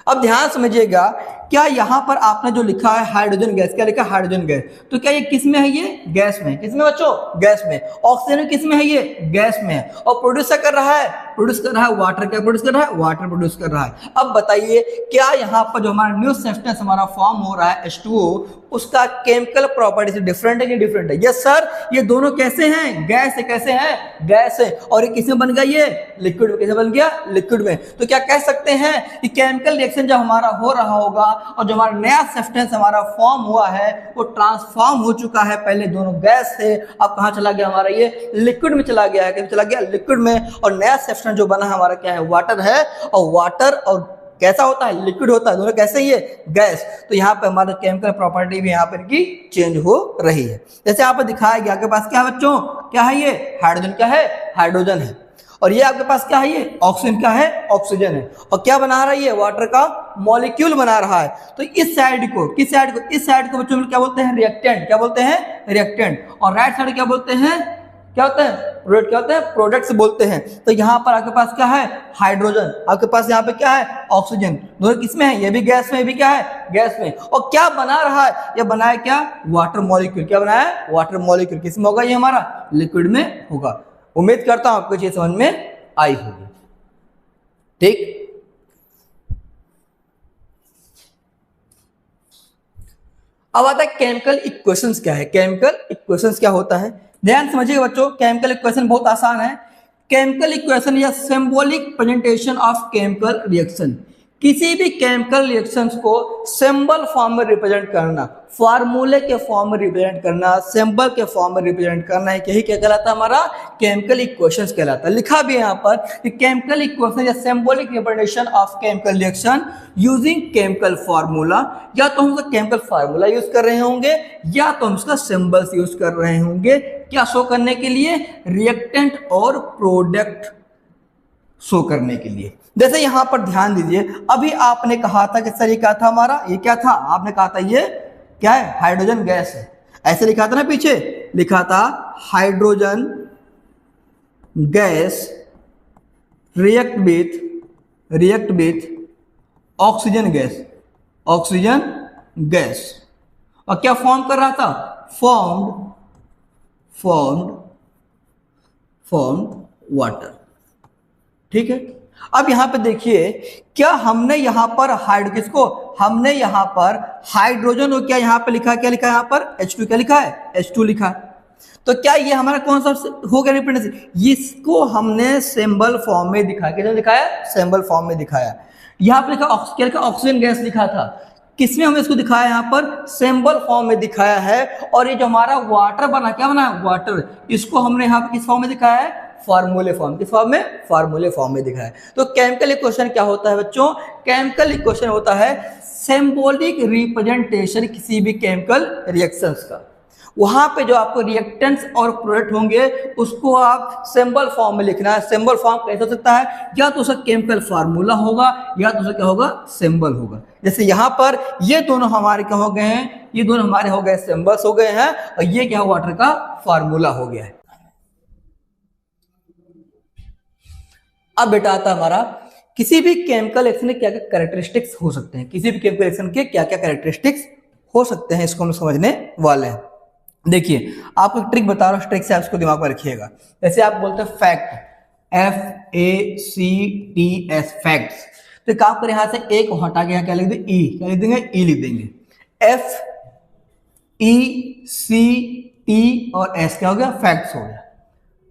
A: अब ध्यान समझिएगा, क्या यहाँ पर आपने जो लिखा है हाइड्रोजन गैस, क्या लिखा है? Hydrogen gas. तो क्या ये किस में है? ये गैस में। किस में बच्चों? गैस में। ऑक्सीजन किस में है? ये गैस में है। और प्रोड्यूस कर रहा है? प्रोड्यूस कर रहा है वाटर। क्या प्रोड्यूस कर रहा है? वाटर प्रोड्यूस कर रहा है। अब बताइए, क्या यहाँ पर जो हमारा न्यू सब्सटेंस हमारा फॉर्म हो रहा है H2O, उसका केमिकल प्रॉपर्टी से डिफरेंट है कि डिफरेंट है? Yes sir. ये दोनों कैसे हैं? गैस है। कैसे हैं? गैस है। और ये किसमें बन गया? ये लिक्विड में। कैसे बन गया? लिक्विड में। तो क्या कह सकते हैं कि केमिकल रिएक्शन जब हमारा हो रहा होगा और जो हमारा नया सब्सटेंस हमारा फॉर्म हुआ है वो ट्रांसफॉर्म हो चुका है। पहले दोनों गैस थे, अब कहां चला गया? हमारा ये लिक्विड में चला गया है। कैसे चला गया? लिक्विड में। और नया सब्सटेंस रिएक्शन जो बना हमारा क्या है, वाटर है, और वाटर और कैसा होता है, लिक्विड होता है, दोनों कैसे ही है, गैस। तो यहाँ पे हमारा केमिकल प्रॉपर्टी भी यहाँ पर की चेंज हो रही है। जैसे यहाँ पर दिखाया गया, आपके पास क्या है बच्चों, क्या है ये, हाइड्रोजन, क्या है, हाइड्रोजन है, और ये आपके पास क्या है, ये ऑक्सीजन, क्या है, ऑक्सीजन है, और क्या बना रहा है, ये वाटर का मॉलिक्यूल बना रहा है। तो इस साइड को, किस साइड को, इस साइड को बच्चों क्या बोलते हैं, रिएक्टेंट, क्या बोलते हैं, रिएक्टेंट, और राइट साइड क्या बोलते हैं, क्या होता है, प्रोडक्ट, क्या होते हैं, प्रोडक्ट्स बोलते हैं। तो यहाँ पर आपके पास क्या है, हाइड्रोजन, आपके पास यहाँ पे क्या है, ऑक्सीजन, दोनों किसमें है, ये भी गैस में, ये भी क्या है, गैस में, और क्या बना रहा है, ये बनाया क्या, वाटर मॉलिक्यूल, क्या बनाया है, वाटर मॉलिक्यूल, किसमें होगा, ये हमारा लिक्विड में होगा। उम्मीद करता हूं आपको चीज समझ में आई होगी, ठीक। अब आता है केमिकल इक्वेशंस क्या है, केमिकल इक्वेशंस क्या होता है, ध्यान समझिए बच्चों। केमिकल इक्वेशन बहुत आसान है। केमिकल इक्वेशन या symbolic presentation of chemical reaction, किसी भी केमिकल रिएक्शंस को सिंबल फॉर्म में रिप्रेजेंट करना, फार्मूले के फॉर्म में रिप्रेजेंट करना, सिंबल के फॉर्म में रिप्रेजेंट करना है, यही क्या कहलाता है, हमारा केमिकल इक्वेशंस कहलाता है। लिखा भी है यहाँ पर कि केमिकल इक्वेशन या symbolic representation of chemical reaction using chemical formula, या तो हम उसका केमिकल फार्मूला यूज कर रहे होंगे या तो हम उसका सिंबल्स यूज कर रहे होंगे, क्या शो करने के लिए, रिएक्टेंट और प्रोडक्ट शो करने के लिए। जैसे यहां पर ध्यान दीजिए, अभी आपने कहा था कि सर ये क्या था हमारा, ये क्या था, आपने कहा था ये क्या है, हाइड्रोजन गैस है, ऐसे लिखा था ना, पीछे लिखा था hydrogen gas react with oxygen gas, oxygen gas, और क्या फॉर्म कर रहा था, फॉर्म्ड वाटर, ठीक है। अब यहां पे देखिए, क्या हमने यहां पर किसको, हमने यहां पर हाइड्रोजन को क्या यहां पे लिखा, क्या लिखा है यहां पर, H2, क्या लिखा है, H2 लिखा है। तो क्या ये हमारा कौन सा हो गया रिप्रेजेंटेशन, इसको हमने सिंबल फॉर्म में दिखाया, क्या दिखाया, सिंबल फॉर्म में दिखाया। यहां पर लिखा क्या लिखा, ऑक्सीजन गैस लिखा था, किसमें हमने इसको दिखाया, यहां पर सिंबल फॉर्म में दिखाया है। और ये जो हमारा वाटर बना, क्या बना, वाटर, इसको हमने यहां पर किस फॉर्म में दिखाया है, फार्मूले फॉर्म, किस फॉर्म में, फार्मूले फॉर्म में दिखाया है। तो केमिकल इक्वेशन क्या होता है बच्चों, केमिकल इक्वेशन होता है सिंबॉलिक रिप्रेजेंटेशन किसी भी केमिकल रिएक्शंस का। वहां पे जो आपको रिएक्टेंट्स और प्रोडक्ट होंगे उसको आप सिंबल फॉर्म में लिखना है। सिंबल फॉर्म कैसे हो सकता है, या तो उसका केमिकल फार्मूला होगा या तो उसका क्या होगा, सिंबल होगा। जैसे यहां पर ये दोनों हमारे क्या हो गए हैं, ये दोनों हमारे हो गए सिंबल्स हो गए हैं, और ये क्या वाटर का फार्मूला हो गया है। अब बेटा आता हमारा किसी भी केमिकल रिएक्शन के क्या क्या कैरेक्टरिस्टिक्स हो सकते हैं, किसी भी केमिकल रिएक्शन के क्या क्या कैरेक्टरिस्टिक्स हो सकते हैं, इसको हम समझने वाले हैं। देखिए आपको एक ट्रिक बता रहा हूं, ट्रिक से आप इसको दिमाग में रखिएगा। जैसे आप बोलते हैं फैक्ट, FACTS, फैक्ट्स, तो एक काम करें, यहां से एक हटा के क्या लिख देंगे, ई, क्या लिख देंगे, ई लिख देंगे। FECT और S क्या हो गया, फैक्ट्स हो गया,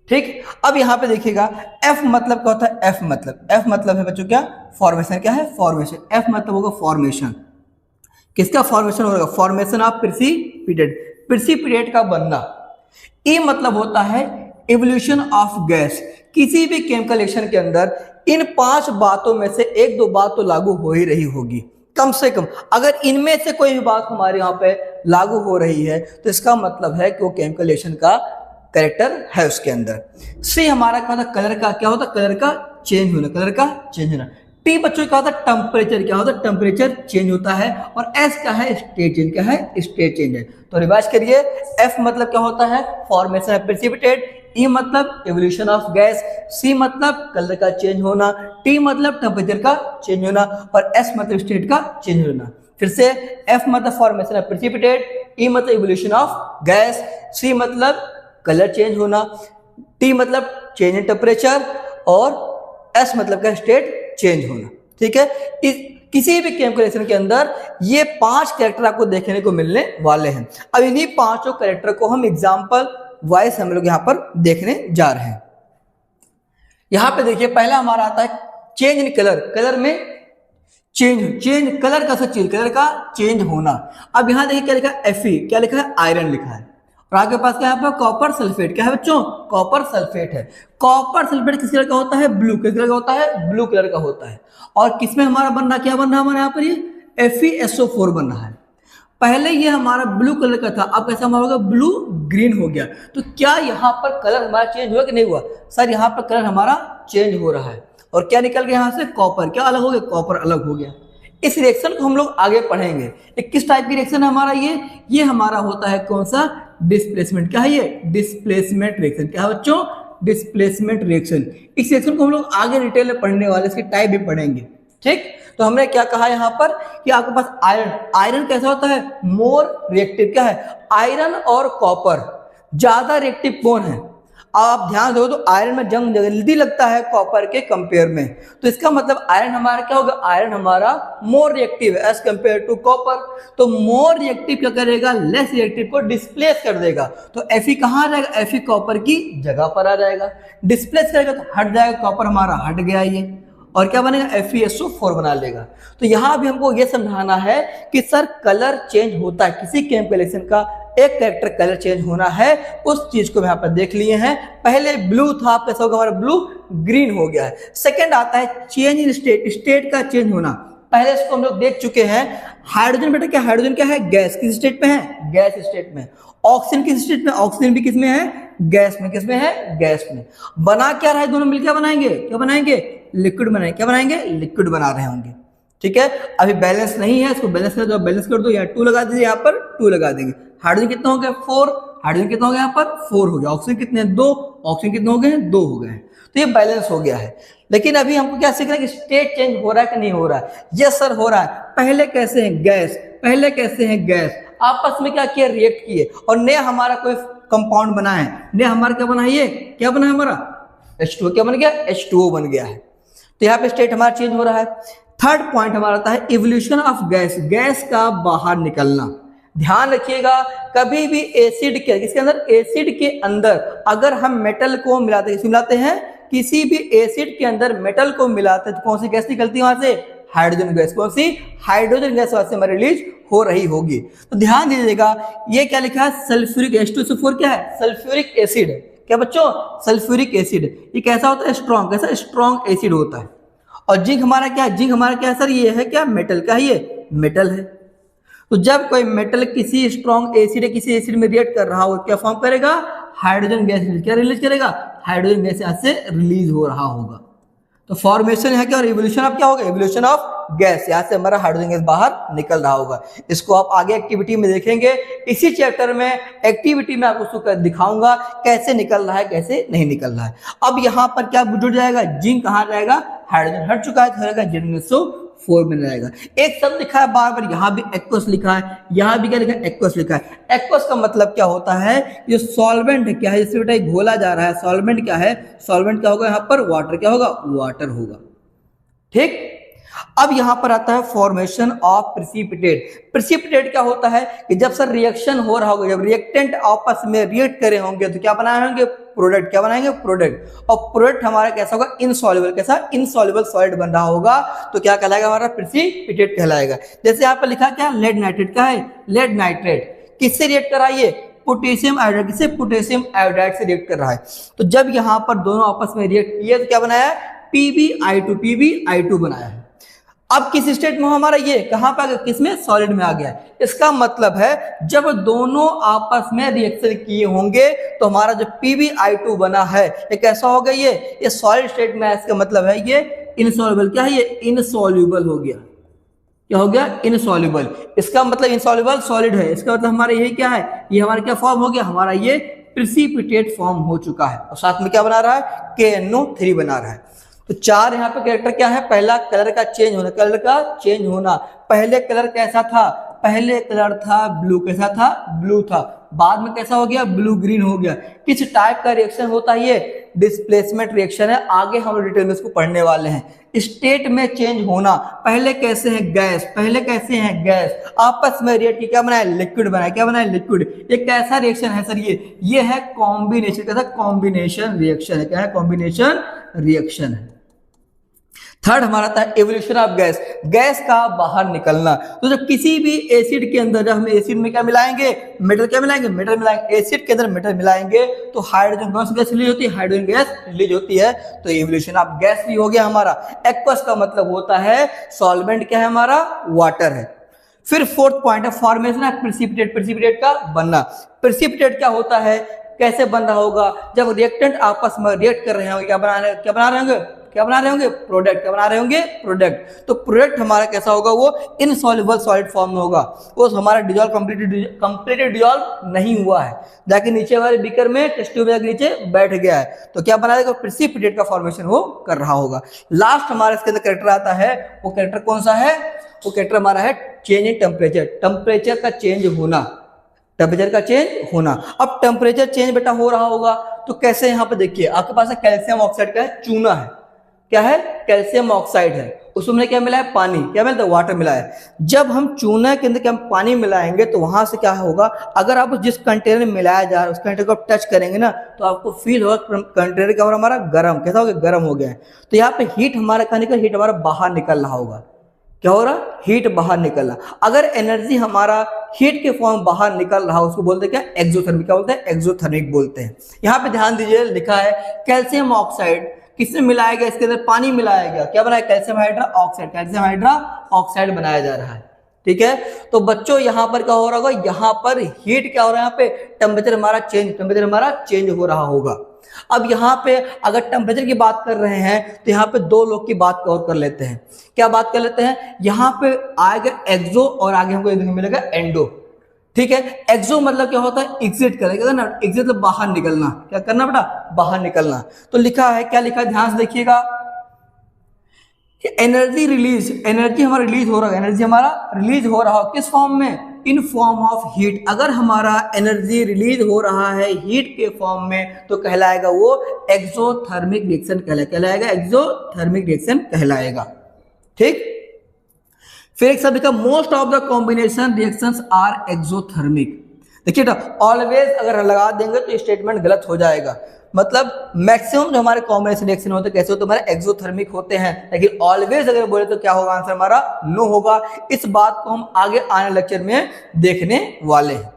A: ठीक। अब यहां पे देखिएगा F मतलब क्या होता है, F मतलब है बच्चों क्या, फॉर्मेशन, क्या है, फॉर्मेशन। F मतलब होगा फॉर्मेशन, किसका फॉर्मेशन होगा, फॉर्मेशन ऑफ प्रिसिपिटेट का बनना। E मतलब होता है इवोल्यूशन ऑफ गैस। किसी भी केमिकल रिएक्शन के अंदर इन 5 बातों में से 1-2 बात तो लागू हो ही रही होगी कम से कम। अगर इनमें से कोई भी बात हमारे यहाँ पे लागू हो रही है तो इसका मतलब है कि वो केमिकल रिएक्शन का कैरेक्टर है उसके अंदर। सी हमारा क्या होता है, कलर का, क्या होता है, कलर का चेंज होना, कलर का चेंज होना। टी बच्चों क्या होता है, टेम्परेचर, क्या होता है, टेम्परेचर चेंज होता है। और एस क्या है, स्टेट चेंज, क्या है, स्टेट चेंज है। तो रिवाइज करिए, एफ मतलब क्या होता है, फॉर्मेशन ऑफ प्रेसिपिटेट, ई मतलब एवोल्यूशन ऑफ गैस, सी मतलब कलर का चेंज होना, टी मतलब टेम्परेचर का चेंज होना, और एस मतलब स्टेट का चेंज होना। फिर से एफ मतलब फॉर्मेशन ऑफ प्रेसिपिटेट, ई मतलब एवोल्यूशन ऑफ गैस, सी मतलब कलर चेंज होना, टी मतलब चेंज इन टेम्परेचर, और एस मतलब का स्टेट चेंज होना, ठीक है। किसी भी केमिकल रिएक्शन के अंदर ये 5 कैरेक्टर आपको देखने को मिलने वाले हैं। अब इन्हीं 5 कैरेक्टर को हम एग्जांपल वाइज हम लोग यहां पर देखने जा रहे हैं। यहां पे देखिए पहला हमारा आता है चेंज इन कलर, कलर में चेंज कलर का चेंज, कलर का चेंज होना। अब यहां देखिए क्या लिखा है, Fe, क्या लिखा है, आयरन लिखा है। और आपके पास क्या है यहाँ पर कॉपर सल्फेट, क्या है बच्चों, कॉपर सल्फेट है। कॉपर सल्फेट किस कलर का होता है, ब्लू, किस कलर का होता है, ब्लू कलर का होता है। और किसमें हमारा बन रहा, क्या बन रहा है हमारे यहाँ पर, ये FeSO4 बन रहा है। पहले ये हमारा ब्लू कलर का था, अब कैसा हमारा होगा, ब्लू ग्रीन हो गया। तो क्या यहाँ पर कलर हमारा चेंज हुआ कि नहीं हुआ, सर यहाँ पर कलर हमारा चेंज हो रहा है। और क्या निकल गया यहाँ से, कॉपर, क्या अलग हो गया, कॉपर अलग हो गया। इस रिएक्शन को हम लोग आगे पढ़ेंगे। एक किस टाइप की रिएक्शन है हमारा ये हमारा होता है कौन सा, डिस्प्लेसमेंट। क्या है ये, डिस्प्लेसमेंट रिएक्शन। क्या है बच्चों, डिस्प्लेसमेंट रिएक्शन। इस रिएक्शन को हम लोग आगे डिटेल में पढ़ने वाले, इसके टाइप भी पढ़ेंगे, ठीक। तो हमने क्या कहा यहाँ पर कि आपके पास आयरन कैसा होता है, मोर रिएक्टिव। क्या है, आयरन और कॉपर ज्यादा रिएक्टिव कौन है, आप ध्यान दो तो आयरन में जंग जल्दी लगता है कॉपर के कंपेयर में। तो इसका मतलब आयरन हमारा क्या होगा, आयरन हमारा more reactive as compare to copper. तो मोर रिएक्टिव क्या करेगा, लेस रिएक्टिव को डिस्प्लेस कर देगा। तो Fe कहाँ आ जाएगा, Fe कॉपर की जगह पर आ जाएगा। डिस्प्लेस करेगा तो हट जाएगा, कॉपर हमारा हट गया ये, और क्या बनेगा, FeSO4 बना लेगा। तो यहां भी हमको ये समझाना है कि सर कलर चेंज होता है, किसी केमिकल रिएक्शन का एक कैरेक्टर कलर चेंज होना है, उस चीज को यहाँ पर देख लिए हैं। पहले ब्लू था, कैसा होगा हमारा, ब्लू ग्रीन हो गया है। सेकंड आता है चेंज इन स्टेट, स्टेट का चेंज होना। पहले इसको हम लोग देख चुके हैं। हाइड्रोजन बेटा क्या, हाइड्रोजन क्या है, गैस, किस स्टेट में है, गैस स्टेट में। ऑक्सीजन किस स्टेट में, ऑक्सीजन भी किसमें है, गैस में। किसमें है, गैस में। बना क्या रहा है, दोनों मिलकर बनाएंगे, क्या बनाएंगे, लिक्विड बनाएंगे। क्या बनाएंगे, लिक्विड बना रहे होंगे, ठीक है। अभी बैलेंस नहीं है, इसको बैलेंस कर दो, बैलेंस कर दो, यहाँ 2 लगा दीजिए, यहाँ पर 2 लगा देंगे। हाइड्रोजन कितना हो गया, 4, हाइड्रोजन कितना हो गया यहाँ पर 4 हो गया। ऑक्सीजन कितने, 2, ऑक्सीजन कितने हो गए, 2 हो गए। तो ये बैलेंस हो गया है। लेकिन अभी हमको क्या सीखना है कि स्टेट चेंज हो रहा है कि नहीं हो रहा है। यस सर हो रहा है। पहले कैसे हैं, गैस, पहले कैसे हैं, गैस, आपस में क्या किया, रिएक्ट किए, और नया हमारा कोई कंपाउंड बना है। नया हमारा क्या बना है, ये क्या बना है हमारा, H2O। क्या बन गया, H2O बन गया है। तो यहाँ पे स्टेट हमारा चेंज हो रहा है। थर्ड पॉइंट हमारा आता है इवोल्यूशन ऑफ गैस, गैस का बाहर निकलना। ध्यान रखिएगा, कभी भी एसिड के, इसके अंदर एसिड के अंदर अगर हम मेटल को मिलाते हैं, मिलाते हैं किसी भी एसिड के अंदर मेटल को मिलाते हैं तो कौन सी गैस निकलती है वहां से, हाइड्रोजन गैस। कौन सी, हाइड्रोजन गैस वहां से हमारी रिलीज हो रही होगी। तो ध्यान दीजिएगा, ये क्या लिखा है, सल्फ्यूरिक, H2SO4 क्या है, सल्फ्यूरिक एसिड। क्या बच्चों, सल्फ्यूरिक एसिड। ये कैसा होता है, स्ट्रॉन्ग, कैसा स्ट्रॉन्ग एसिड होता है। और जिंक हमारा क्या है, जिंक हमारा क्या है सर, ये है क्या, मेटल का, ये मेटल है। तो जब कोई मेटल किसी स्ट्रॉन्ग एसिड या किसी एसिड में रिएक्ट कर रहा हो, क्या फॉर्म करेगा, हाइड्रोजन गैस, क्या रिलीज करेगा, हाइड्रोजन गैस यहाँ से रिलीज हो रहा होगा। तो फॉर्मेशन यहाँ क्या, और इवोल्यूशन ऑफ क्या होगा, इवोल्यूशन ऑफ गैस, यहाँ से हमारा हाइड्रोजन गैस बाहर निकल रहा होगा। इसको आप आगे एक्टिविटी में देखेंगे। इसी चैप्टर में एक्टिविटी में आपको उसको दिखाऊंगा कैसे निकल रहा है, कैसे नहीं निकल रहा है। अब यहाँ पर क्या जुड़ जाएगा, जिंक कहाँ जाएगा, हाइड्रोजन हट चुका है, तो रहेगा ZnSO4 में रहेगा। एक शब्द लिखा है बार बार, यहाँ भी एक्वस लिखा है, यहाँ भी क्या लिखा है, एक्वस लिखा है। एक्वस का मतलब क्या होता है, ये सॉल्वेंट है, क्या है, जिससे बेटा घोला जा रहा है। सॉल्वेंट क्या है, सॉल्वेंट क्या होगा यहाँ पर, वाटर, क्या होगा, वाटर होगा, ठीक। अब यहां पर आता है फॉर्मेशन ऑफ प्रेसिपिटेट। प्रेसिपिटेट क्या होता है कि जब सर रिएक्शन हो रहा होगा, जब रिएक्टेंट आपस में रिएक्ट करे होंगे तो क्या बनाए होंगे, प्रोडक्ट। क्या बनाएंगे, प्रोडक्ट। और प्रोडक्ट हमारा कैसा होगा, इनसॉल्युबल। कैसा, इनसॉल्युबल सॉलिड बन रहा होगा, तो क्या कहलाएगा, हमारा प्रेसिपिटेट कहलाएगा। जैसे यहाँ पर लिखा क्या, लेड नाइट्रेट। क्या है, लेड नाइट्रेट। किससे रिएक्ट कर रहा है, ये पोटेशियम आयोडाइड, किससे, पोटेशियम आयोडाइड से रिएक्ट कर रहा है। तो जब यहाँ पर दोनों आपस में रिएक्ट किए तो क्या बनाया, PbI2, PbI2 बनाया है। अब किस स्टेट में हमारा, ये कहां पर आ गया, किसमें, सॉलिड में आ गया। इसका मतलब है जब दोनों आपस में रिएक्शन किए होंगे तो हमारा जो PbI2 बना है ये कैसा हो गया, ये सॉलिड स्टेट में है। इसका मतलब है ये इनसॉल्युबल। क्या है, ये इनसॉल्युबल हो गया। क्या हो गया, इनसॉल्युबल। इसका मतलब इनसॉल्युबल सॉलिड है। इसका मतलब हमारा यही क्या है, ये हमारा क्या फॉर्म हो गया, हमारा ये प्रेसिपिटेट फॉर्म हो चुका है। और साथ में क्या बना रहा है, KNO3 बना रहा है। तो 4 यहाँ पे कैरेक्टर क्या है, पहला कलर का चेंज होना, कलर का चेंज होना। पहले कलर कैसा था, पहले कलर था ब्लू, कैसा था, ब्लू था। बाद में कैसा हो गया, ब्लू ग्रीन हो गया। किस टाइप का रिएक्शन होता है, ये डिस्प्लेसमेंट रिएक्शन है। आगे हम डिटेल में इसको पढ़ने वाले हैं। स्टेट में चेंज होना, पहले कैसे है गैस, पहले कैसे है गैस, आपस में रिएक्ट की क्या बनाया, लिक्विड बनाया। क्या बनाया, लिक्विड। ये कैसा रिएक्शन है सर, ये है कॉम्बिनेशन। कैसा, कॉम्बिनेशन रिएक्शन है। क्या है, कॉम्बिनेशन रिएक्शन है। थर्ड हमारा था एवोल्यूशन ऑफ गैस, गैस का बाहर निकलना। तो जब किसी भी एसिड के अंदर, जब हम एसिड में क्या मिलाएंगे, मेटल क्या मिलाएंगे, मेटल मिलाएंगे, एसिड के अंदर मेटल मिलाएंगे तो हाइड्रोजन कौन सी गैस रिलीज होती है, हाइड्रोजन गैस रिलीज होती है। तो एवोल्यूशन ऑफ गैस भी हो गया हमारा। एक्वस का मतलब होता है सॉल्वेंट, क्या है हमारा, वाटर है। फिर फोर्थ पॉइंट है फॉर्मेशन ऑफ प्रेसिपिटेट, प्रेसिपिटेट का बनना। प्रेसिपिटेट क्या होता है, कैसे बन रहा होगा, जब रिएक्टेंट आपस में रिएक्ट कर रहे होंगे, क्या बना रहे होंगे, प्रोडक्ट। क्या बना रहे होंगे, प्रोडक्ट। तो प्रोडक्ट हमारा कैसा होगा, वो इनसॉल्युबल सॉलिड फॉर्म में होगा, वो हमारा डिजॉल्व कंप्लीटली डिजॉल्व नहीं हुआ है, जाके नीचे वाले बीकर में टेस्ट ट्यूब के नीचे बैठ गया है। तो क्या बना देगा, प्रेसिपिटेट का फॉर्मेशन वो कर रहा होगा। लास्ट हमारा इसके अंदर कैरेक्टर आता है, वो कैरेक्टर कौन सा है, वो कैरेक्टर हमारा है चेंज इन टेम्परेचर, टेम्परेचर का चेंज होना, टेम्परेचर का चेंज होना। अब टेम्परेचर चेंज बेटा हो रहा होगा तो कैसे, यहाँ पे देखिए आपके पास है कैल्शियम ऑक्साइड का है, चूना है, क्या है, कैल्शियम ऑक्साइड है, उसमें क्या मिला है, पानी, क्या मिला है, वाटर मिला है। जब हम चूना के अंदर क्या पानी मिलाएंगे तो वहां से क्या होगा, अगर आप जिस कंटेनर में मिलाया जा रहा है उस कंटेनर को आप टच करेंगे ना तो आपको फील होगा कंटेनर का हमारा गर्म, कैसा हो गया, गर्म हो गया है। तो यहाँ पे हीट हमारा कहाँ निकल, हीट हमारा बाहर निकल रहा होगा, क्या हो रहा, हीट बाहर निकल रहा। अगर एनर्जी हमारा हीट के फॉर्म बाहर निकल रहा उसको बोलते हैं क्या, एक्सोथर्मिक, क्या बोलते हैं, एक्सोथर्मिक बोलते हैं। यहाँ पे ध्यान दीजिए लिखा है कैल्शियम ऑक्साइड किसमें मिलाया गया, इसके अंदर पानी मिलाया गया, क्या बनाया, calcium hydra oxide, calcium hydra oxide बनाया जा रहा है। ठीक है, तो बच्चों यहाँ पर क्या हो रहा होगा, यहाँ पर हीट क्या हो रहा है, यहाँ पे टेम्परेचर हमारा चेंज हो रहा होगा। अब यहाँ पे अगर टेम्परेचर की बात कर रहे हैं तो यहाँ पे दो लोग की बात कवर कर लेते हैं। क्या बात कर लेते हैं, यहाँ पे आएगा एक्सो और आगे हमको मिलेगा एंडो। ठीक है, एक्सो मतलब क्या होता है, एग्जिट करेगा ना, एग्जिट मतलब बाहर निकलना, क्या करना बेटा, बाहर निकलना। तो लिखा है, क्या लिखा है, ध्यान से देखिएगा, एनर्जी रिलीज, एनर्जी हमारा रिलीज हो रहा है, एनर्जी हमारा रिलीज हो रहा है किस फॉर्म में, इन फॉर्म ऑफ हीट। अगर हमारा एनर्जी रिलीज हो रहा है हीट के फॉर्म में तो कहलाएगा वो एक्सोथर्मिक रिएक्शन कहलाएगा, एक्सोथर्मिक रिएक्शन कहलाएगा। ठीक, फिर एक शब्द का most of the combination reactions are exothermic. देखिए ऑलवेज अगर लगा देंगे तो स्टेटमेंट गलत हो जाएगा, मतलब मैक्सिमम जो हमारे कॉम्बिनेशन रिएक्शन होते हैं कैसे होते हैं, हमारे एक्सोथर्मिक होते हैं, लेकिन ऑलवेज अगर बोले तो क्या होगा, आंसर हमारा नो होगा। इस बात को हम आगे आने लेक्चर में देखने वाले हैं।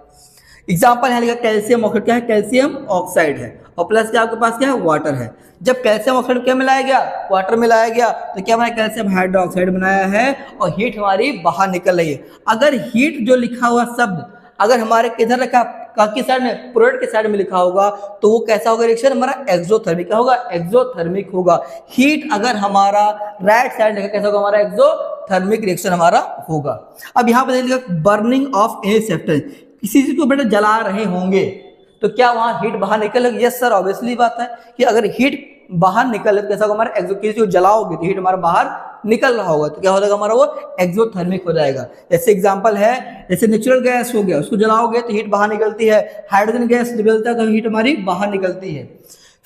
A: एग्जांपल है लिखा कैल्शियम ऑक्साइड, क्या है, कैल्शियम ऑक्साइड है और प्लस क्या आपके पास क्या है, वाटर है। जब कैल्शियम ऑक्साइड क्या मिलाया गया, वाटर मिलाया गया तो क्या बनाया, कैल्शियम हाइड्रोक्साइड बनाया है और हीट हमारी बाहर निकल रही है। अगर हीट जो लिखा हुआ शब्द अगर हमारे किधर रखा, किस साइड में, प्रोडक्ट के साइड में लिखा होगा तो वो कैसा होगा, रिएक्शन हमारा एक्सोथर्मिक, क्या होगा, एक्सोथर्मिक होगा। हीट अगर हमारा राइट साइड लिखा कैसा होगा, हमारा एक्सोथर्मिक रिएक्शन हमारा होगा। अब यहाँ पे देखिएगा बर्निंग ऑफ एनी सब्सटेंस, किसी चीज को बेटा जला रहे होंगे तो क्या वहां हीट बाहर निकलेगी, यस सर, ऑब्वियसली बात है कि अगर हीट बाहर निकले तो कैसा होगा, हमारा किसी को जलाओगे तो हीट हमारा बाहर निकल रहा होगा तो क्या हो जाएगा, हमारा वो एक्सोथर्मिक हो जाएगा। जैसे एग्जांपल है, जैसे नेचुरल गैस हो गया, उसको जलाओगे तो हीट बाहर निकलती है, हाइड्रोजन गैस निकलता है तो हीट हमारी बाहर निकलती है।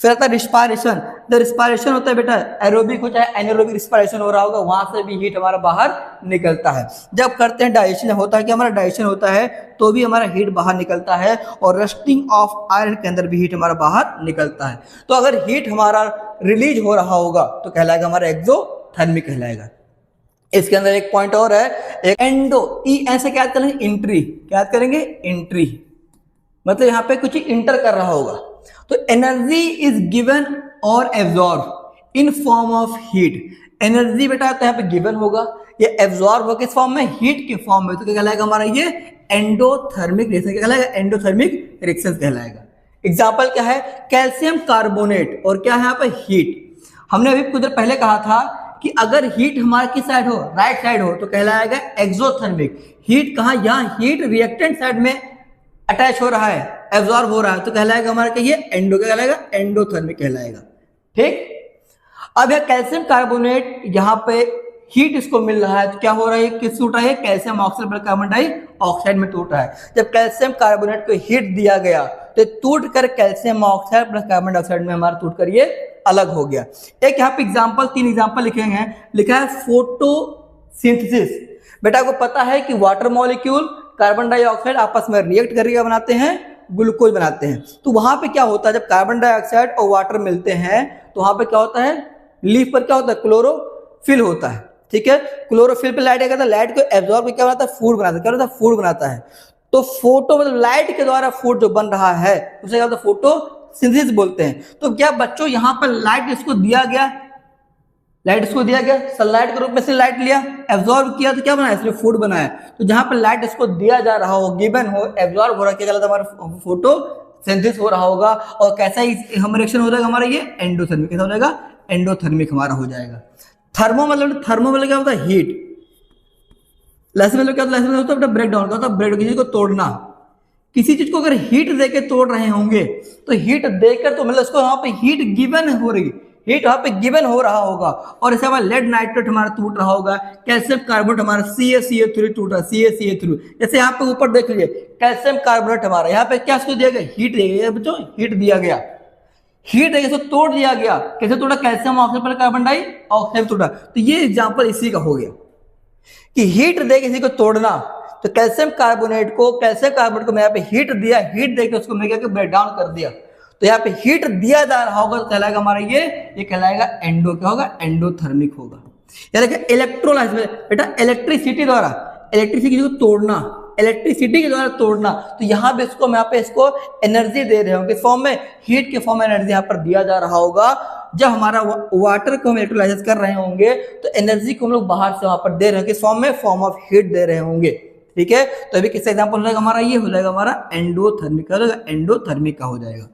A: फिर आता है रिस्पायरेशन, तो रिस्पायरेशन होता है बेटा एरोबिक हो चाहे एनारोबिक रिस्पायरेशन हो रहा होगा, वहां से भी हीट हमारा बाहर निकलता है। जब करते हैं डाइजेशन, होता है कि हमारा डाइजेशन होता है तो भी हमारा हीट बाहर निकलता है, और रस्टिंग ऑफ आयरन के अंदर भी हीट हमारा बाहर निकलता है। तो अगर हीट हमारा रिलीज हो रहा होगा तो कहलाएगा हमारा एक्सोथर्मिक कहलाएगा। इसके अंदर एक पॉइंट और है, एक एंडो, ई ऐसे क्या याद करेंगे, इंट्री, क्या याद करेंगे, इंट्री, मतलब यहाँ पे कुछ इंटर कर रहा होगा। तो एनर्जी इज गिवन और absorb in form of heat. Energy बेटा तो यहाँ पे गिवन होगा, ये एब्जॉर्ब होगा किस फॉर्म में, हीट के फॉर्म में, तो क्या कहलाएगा हमारा ये एंडोथर्मिक रिएक्शन, क्या कहलाएगा, एंडोथर्मिक रिएक्शन कहलाएगा। एग्जाम्पल क्या है, कैल्शियम कार्बोनेट और क्या है यहाँ पे हीट। हमने अभी कुछ देर पहले कहा था कि अगर हीट हमारा किस साइड हो, राइट साइड हो तो कहलाएगा एक्सोथर्मिक। हीट कहाँ, यहाँ हीट रिएक्टेंट साइड में अटैच हो रहा है, एब्जॉर्ब हो रहा है तो कहलाएगा हमारा क्या, ये एंडो, क्या कहलाएगा, एंडोथर्मिक कहलाएगा। ठीक, अब यह कैल्शियम कार्बोनेट यहाँ पे हीट इसको मिल रहा है तो क्या हो रहा है, किस टूट रहा है, calcium oxide plus carbon dioxide में टूट रहा है। जब कैल्शियम कार्बोनेट को हीट दिया गया तो टूट कर calcium oxide plus carbon dioxide में हमारा टूट कर ये अलग हो गया। एक यहाँ पे एग्जाम्पल, 3 एग्जाम्पल लिखे हैं, लिखा है फोटोसिंथेसिस। बेटा को पता है कि वाटर मॉलिक्यूल कार्बन डाइऑक्साइड आपस में रिएक्ट करके बनाते हैं, ग्लूकोज बनाते हैं। तो वहां पे क्या होता है, जब कार्बन डाइऑक्साइड और वाटर मिलते हैं तो वहां पे क्या होता है, लीफ पर क्या होता है, क्लोरो क्लोरोफिल होता है, ठीक है। क्लोरोफिल पे लाइट क्या करता है, लाइट को एब्जॉर्ब क्या बनाता है, फूड बनाता है, क्या बनाता है, फूड बनाता है। तो फोटो मतलब लाइट के द्वारा फूड जो बन रहा है उसे क्या बोलते हैं, फोटोसिंथेसिस बोलते हैं। तो क्या बच्चों यहाँ पर लाइट इसको दिया गया, लाइट इसको दिया गया, सनलाइट के रूप में से लाइट लिया, एब्जॉर्ब किया, तो क्या बनाया, इसने फूड बनाया। तो जहां पर लाइट इसको दिया जा रहा हो, गिवन हो, एब्जॉर्ब हो रहा है, क्या कहलाता है, हमारा फोटोसिंथेसिस हो रहा होगा। और कैसा ही हम रिएक्शन हो जाएगा हमारा, ये एंडोथर्मिक, कैसा हो जाएगा, एंडोथर्मिक हमारा हो जाएगा। थर्मो मतलब क्या होता है, हीट। लेसिस मतलब क्या होता है, लेसिस होता है ब्रेक डाउन, क्या होता है, ब्रेक, किसी को तोड़ना। किसी चीज को अगर हीट देके तोड़ रहे होंगे तो हीट देकर, तो मतलब इसको यहाँ पे हीट गिवन हो रही, हीट यहाँ पे गिवन हो रहा होगा। और ऐसे हमारा लेड नाइट्रेट हमारा टूट रहा होगा, कैल्शियम कार्बोनेट हमारा CaCO3 टूट रहा है, CaCO3। जैसे यहाँ पे ऊपर देख लीजिए, कैल्शियम कार्बोनेट हमारा यहाँ पे क्या इसको दिया गया, हीट दिया गया बच्चों, हीट दिया गया, हीट देके इसको तोड़ दिया गया। कैसे तोड़ा, कैल्शियम ऑक्साइड पर कार्बन डाइऑक्साइड तोड़ा। तो ये एग्जाम्पल इसी का हो गया कि हीट दे किसी को तोड़ना। तो कैल्शियम कार्बोनेट को मैं यहाँ पे हीट दिया, हीट देकर उसको मैं क्या ब्रेक डाउन कर दिया। तो यहाँ पे हीट दिया जा रहा होगा तो कहलाएगा हमारा ये कहलाएगा एंडो, क्या होगा, एंडोथर्मिक होगा। यानी कि इलेक्ट्रोलाइज में बेटा इलेक्ट्रिसिटी द्वारा, इलेक्ट्रिसिटी को तोड़ना, इलेक्ट्रिसिटी के द्वारा तोड़ना। तो यहाँ पे इसको, मैं पे इसको एनर्जी दे रहे हूँ, किस फॉर्म में, हीट के फॉर्म में एनर्जी यहाँ पर दिया जा रहा होगा। जब हमारा वाटर को हम इलेक्ट्रोलाइज कर रहे होंगे तो एनर्जी को हम लोग बाहर से वहां पर दे रहे हैं, किस फॉर्म में, फॉर्म ऑफ हीट दे रहे होंगे, ठीक है। तो अभी किसका एग्जांपल हो जाएगा हमारा, ये हो जाएगा हमारा एंडोथर्मिक, का हो जाएगा, एंडोथर्मिक का हो जाएगा।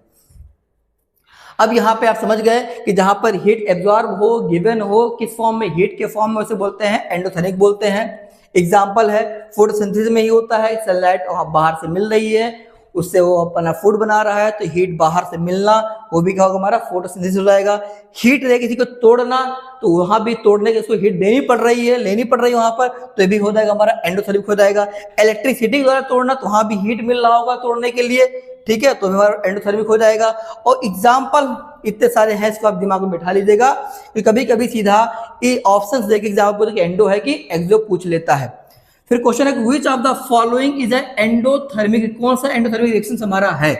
A: अब यहाँ पे आप समझ गए कि जहां पर हीट एब्जॉर्ब हो, गिवन हो, किस फॉर्म में, हीट के फॉर्म में, उसे बोलते हैं एंडोथर्मिक बोलते हैं। एग्जाम्पल है फोटोसिंथेसिस में ही होता है, सनलाइट बाहर से मिल रही है, उससे वो अपना फूड बना रहा है, तो हीट बाहर से मिलना, वो भी क्या होगा, हमारा फोटोसिंथेसिस हो जाएगा। हीट दे किसी को तोड़ना, तो वहां भी तोड़ने के उसको हीट देनी पड़ रही है, लेनी पड़ रही है वहां पर, तो ये भी हो जाएगा हमारा एंडोथर्मिक हो जाएगा। इलेक्ट्रिसिटी द्वारा तोड़ना, तो वहां भी हीट मिल रहा होगा तोड़ने के लिए, ठीक है, तो हमारा एंडोथर्मिक हो जाएगा। और एग्जाम्पल इतने सारे हैं, इसको आप दिमाग में बैठा लीजिएगा कि कभी कभी सीधा ये ऑप्शंस देके एग्जाम्पल कि एंडो है कि एक्सो पूछ लेता है। फिर क्वेश्चन है which of the following is endothermic, कौन सा एंडोथर्मिक रिएक्शन हमारा है,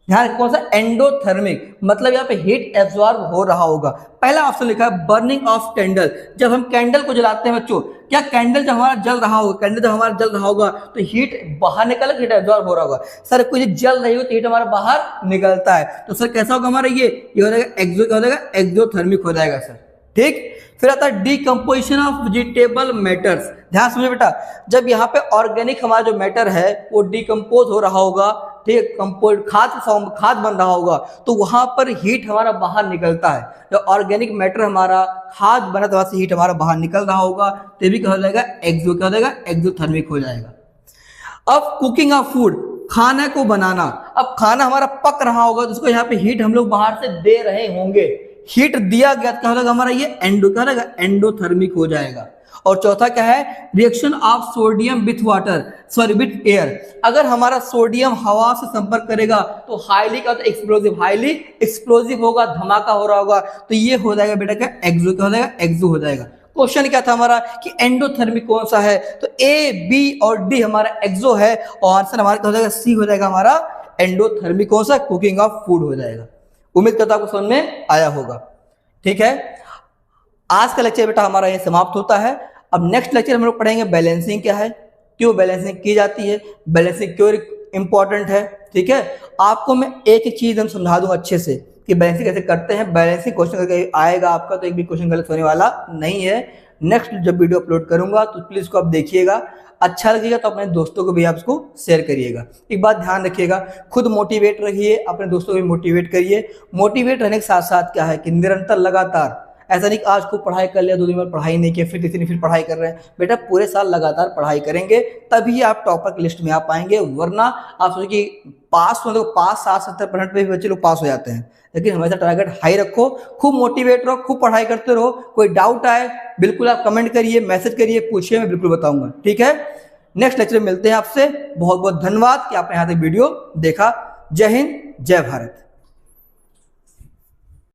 A: ध्यान, कौन सा एंडोथर्मिक, मतलब यहाँ पे हीट एब्जॉर्ब हो रहा होगा। पहला ऑप्शन लिखा है बर्निंग ऑफ कैंडल, जब हम कैंडल को जलाते हैं बच्चों, क्या कैंडल जब हमारा जल रहा होगा, कैंडल जब हमारा जल रहा होगा तो हीट बाहर निकल, हीट एब्जॉर्ब हो रहा होगा। सर कोई जल रही हो तो हीट हमारा बाहर निकलता है, तो सर कैसा होगा हमारा, ये हो जाएगा एक्सो, क्या हो जाएगा, एक्सोथर्मिक हो जाएगा सर, ठीक। फिर आता है डीकम्पोजिशन ऑफ वेजिटेबल मैटर्स, ध्यान समझिए बेटा, जब यहाँ पे ऑर्गेनिक हमारा जो मैटर है वो डिकम्पोज हो रहा होगा, ठीक, कंपोज खाद बन रहा होगा, तो वहां पर हीट हमारा बाहर निकलता है। जब ऑर्गेनिक मैटर हमारा खाद बना तो वहां से हीट हमारा बाहर निकल रहा होगा, तो भी क्या हो जाएगा, एक्सो, क्या हो जाएगा, एक्सोथर्मिक हो जाएगा। अब कुकिंग ऑफ फूड, खाना को बनाना, अब खाना हमारा पक रहा होगा तो उसको यहाँ पे हीट हम लोग बाहर से दे रहे होंगे, हीट दिया गया तो क्या हो जाएगा हमारा, ये एंडो, क्या हो जाएगा, एंडोथर्मिक हो जाएगा। और चौथा क्या है, reaction of sodium with water, sorry with air, अगर हमारा सोडियम हवा से संपर्क करेगा तो हाईली का एक्सप्लोजिव, हाईली एक्सप्लोजिव होगा, धमाका हो रहा होगा, तो ये हो जाएगा बेटा क्या, एक्सो, क्या हो जाएगा, एक्सो हो जाएगा। क्वेश्चन क्या था हमारा कि एंडोथर्मिक कौन सा है, तो ए, बी और डी हमारा एक्सो है, और आंसर हमारा क्या हो जाएगा, सी हो जाएगा हमारा एंडोथर्मिक कौन सा, कुकिंग ऑफ फूड हो जाएगा। उम्मीद करता हूं आपको समझ में आया होगा, ठीक है। आज का लेक्चर बेटा हमारा ये समाप्त होता है। अब नेक्स्ट लेक्चर हम लोग पढ़ेंगे बैलेंसिंग क्या है, क्यों बैलेंसिंग की जाती है, बैलेंसिंग क्यों इंपॉर्टेंट है, ठीक है। आपको मैं एक चीज हम समझा दूं अच्छे से कि बैलेंसिंग कैसे करते हैं। बैलेंसिंग क्वेश्चन करके आएगा आपका, तो एक भी क्वेश्चन गलत होने वाला नहीं है। नेक्स्ट जब वीडियो अपलोड करूंगा तो प्लीज इसको आप देखिएगा, अच्छा लगेगा तो अपने दोस्तों को भी आप इसको शेयर करिएगा। एक बात ध्यान रखिएगा, खुद मोटिवेट रहिए, अपने दोस्तों को भी मोटिवेट करिए। मोटिवेट रहने के साथ साथ क्या है कि निरंतर, लगातार, ऐसा नहीं कि आज को पढ़ाई कर लिया, 2 दिन बाद पढ़ाई नहीं किया, फिर तीसरी दिन फिर पढ़ाई कर रहे हैं। बेटा पूरे साल लगातार पढ़ाई करेंगे तभी आप टॉपर की लिस्ट में आ पाएंगे, वरना आप सोचिए कि पास हो, 5-7-70% पे भी बच्चे लोग पास हो जाते हैं। लेकिन हमेशा टारगेट हाई रखो, खूब मोटिवेट रहो, खूब पढ़ाई करते रहो। कोई डाउट आए बिल्कुल आप कमेंट करिए, मैसेज करिए, पूछिए, मैं बिल्कुल बताऊंगा, ठीक है। नेक्स्ट लेक्चर में मिलते हैं आपसे। बहुत बहुत धन्यवाद कि आपने यहाँ तक वीडियो देखा। जय हिंद, जय भारत।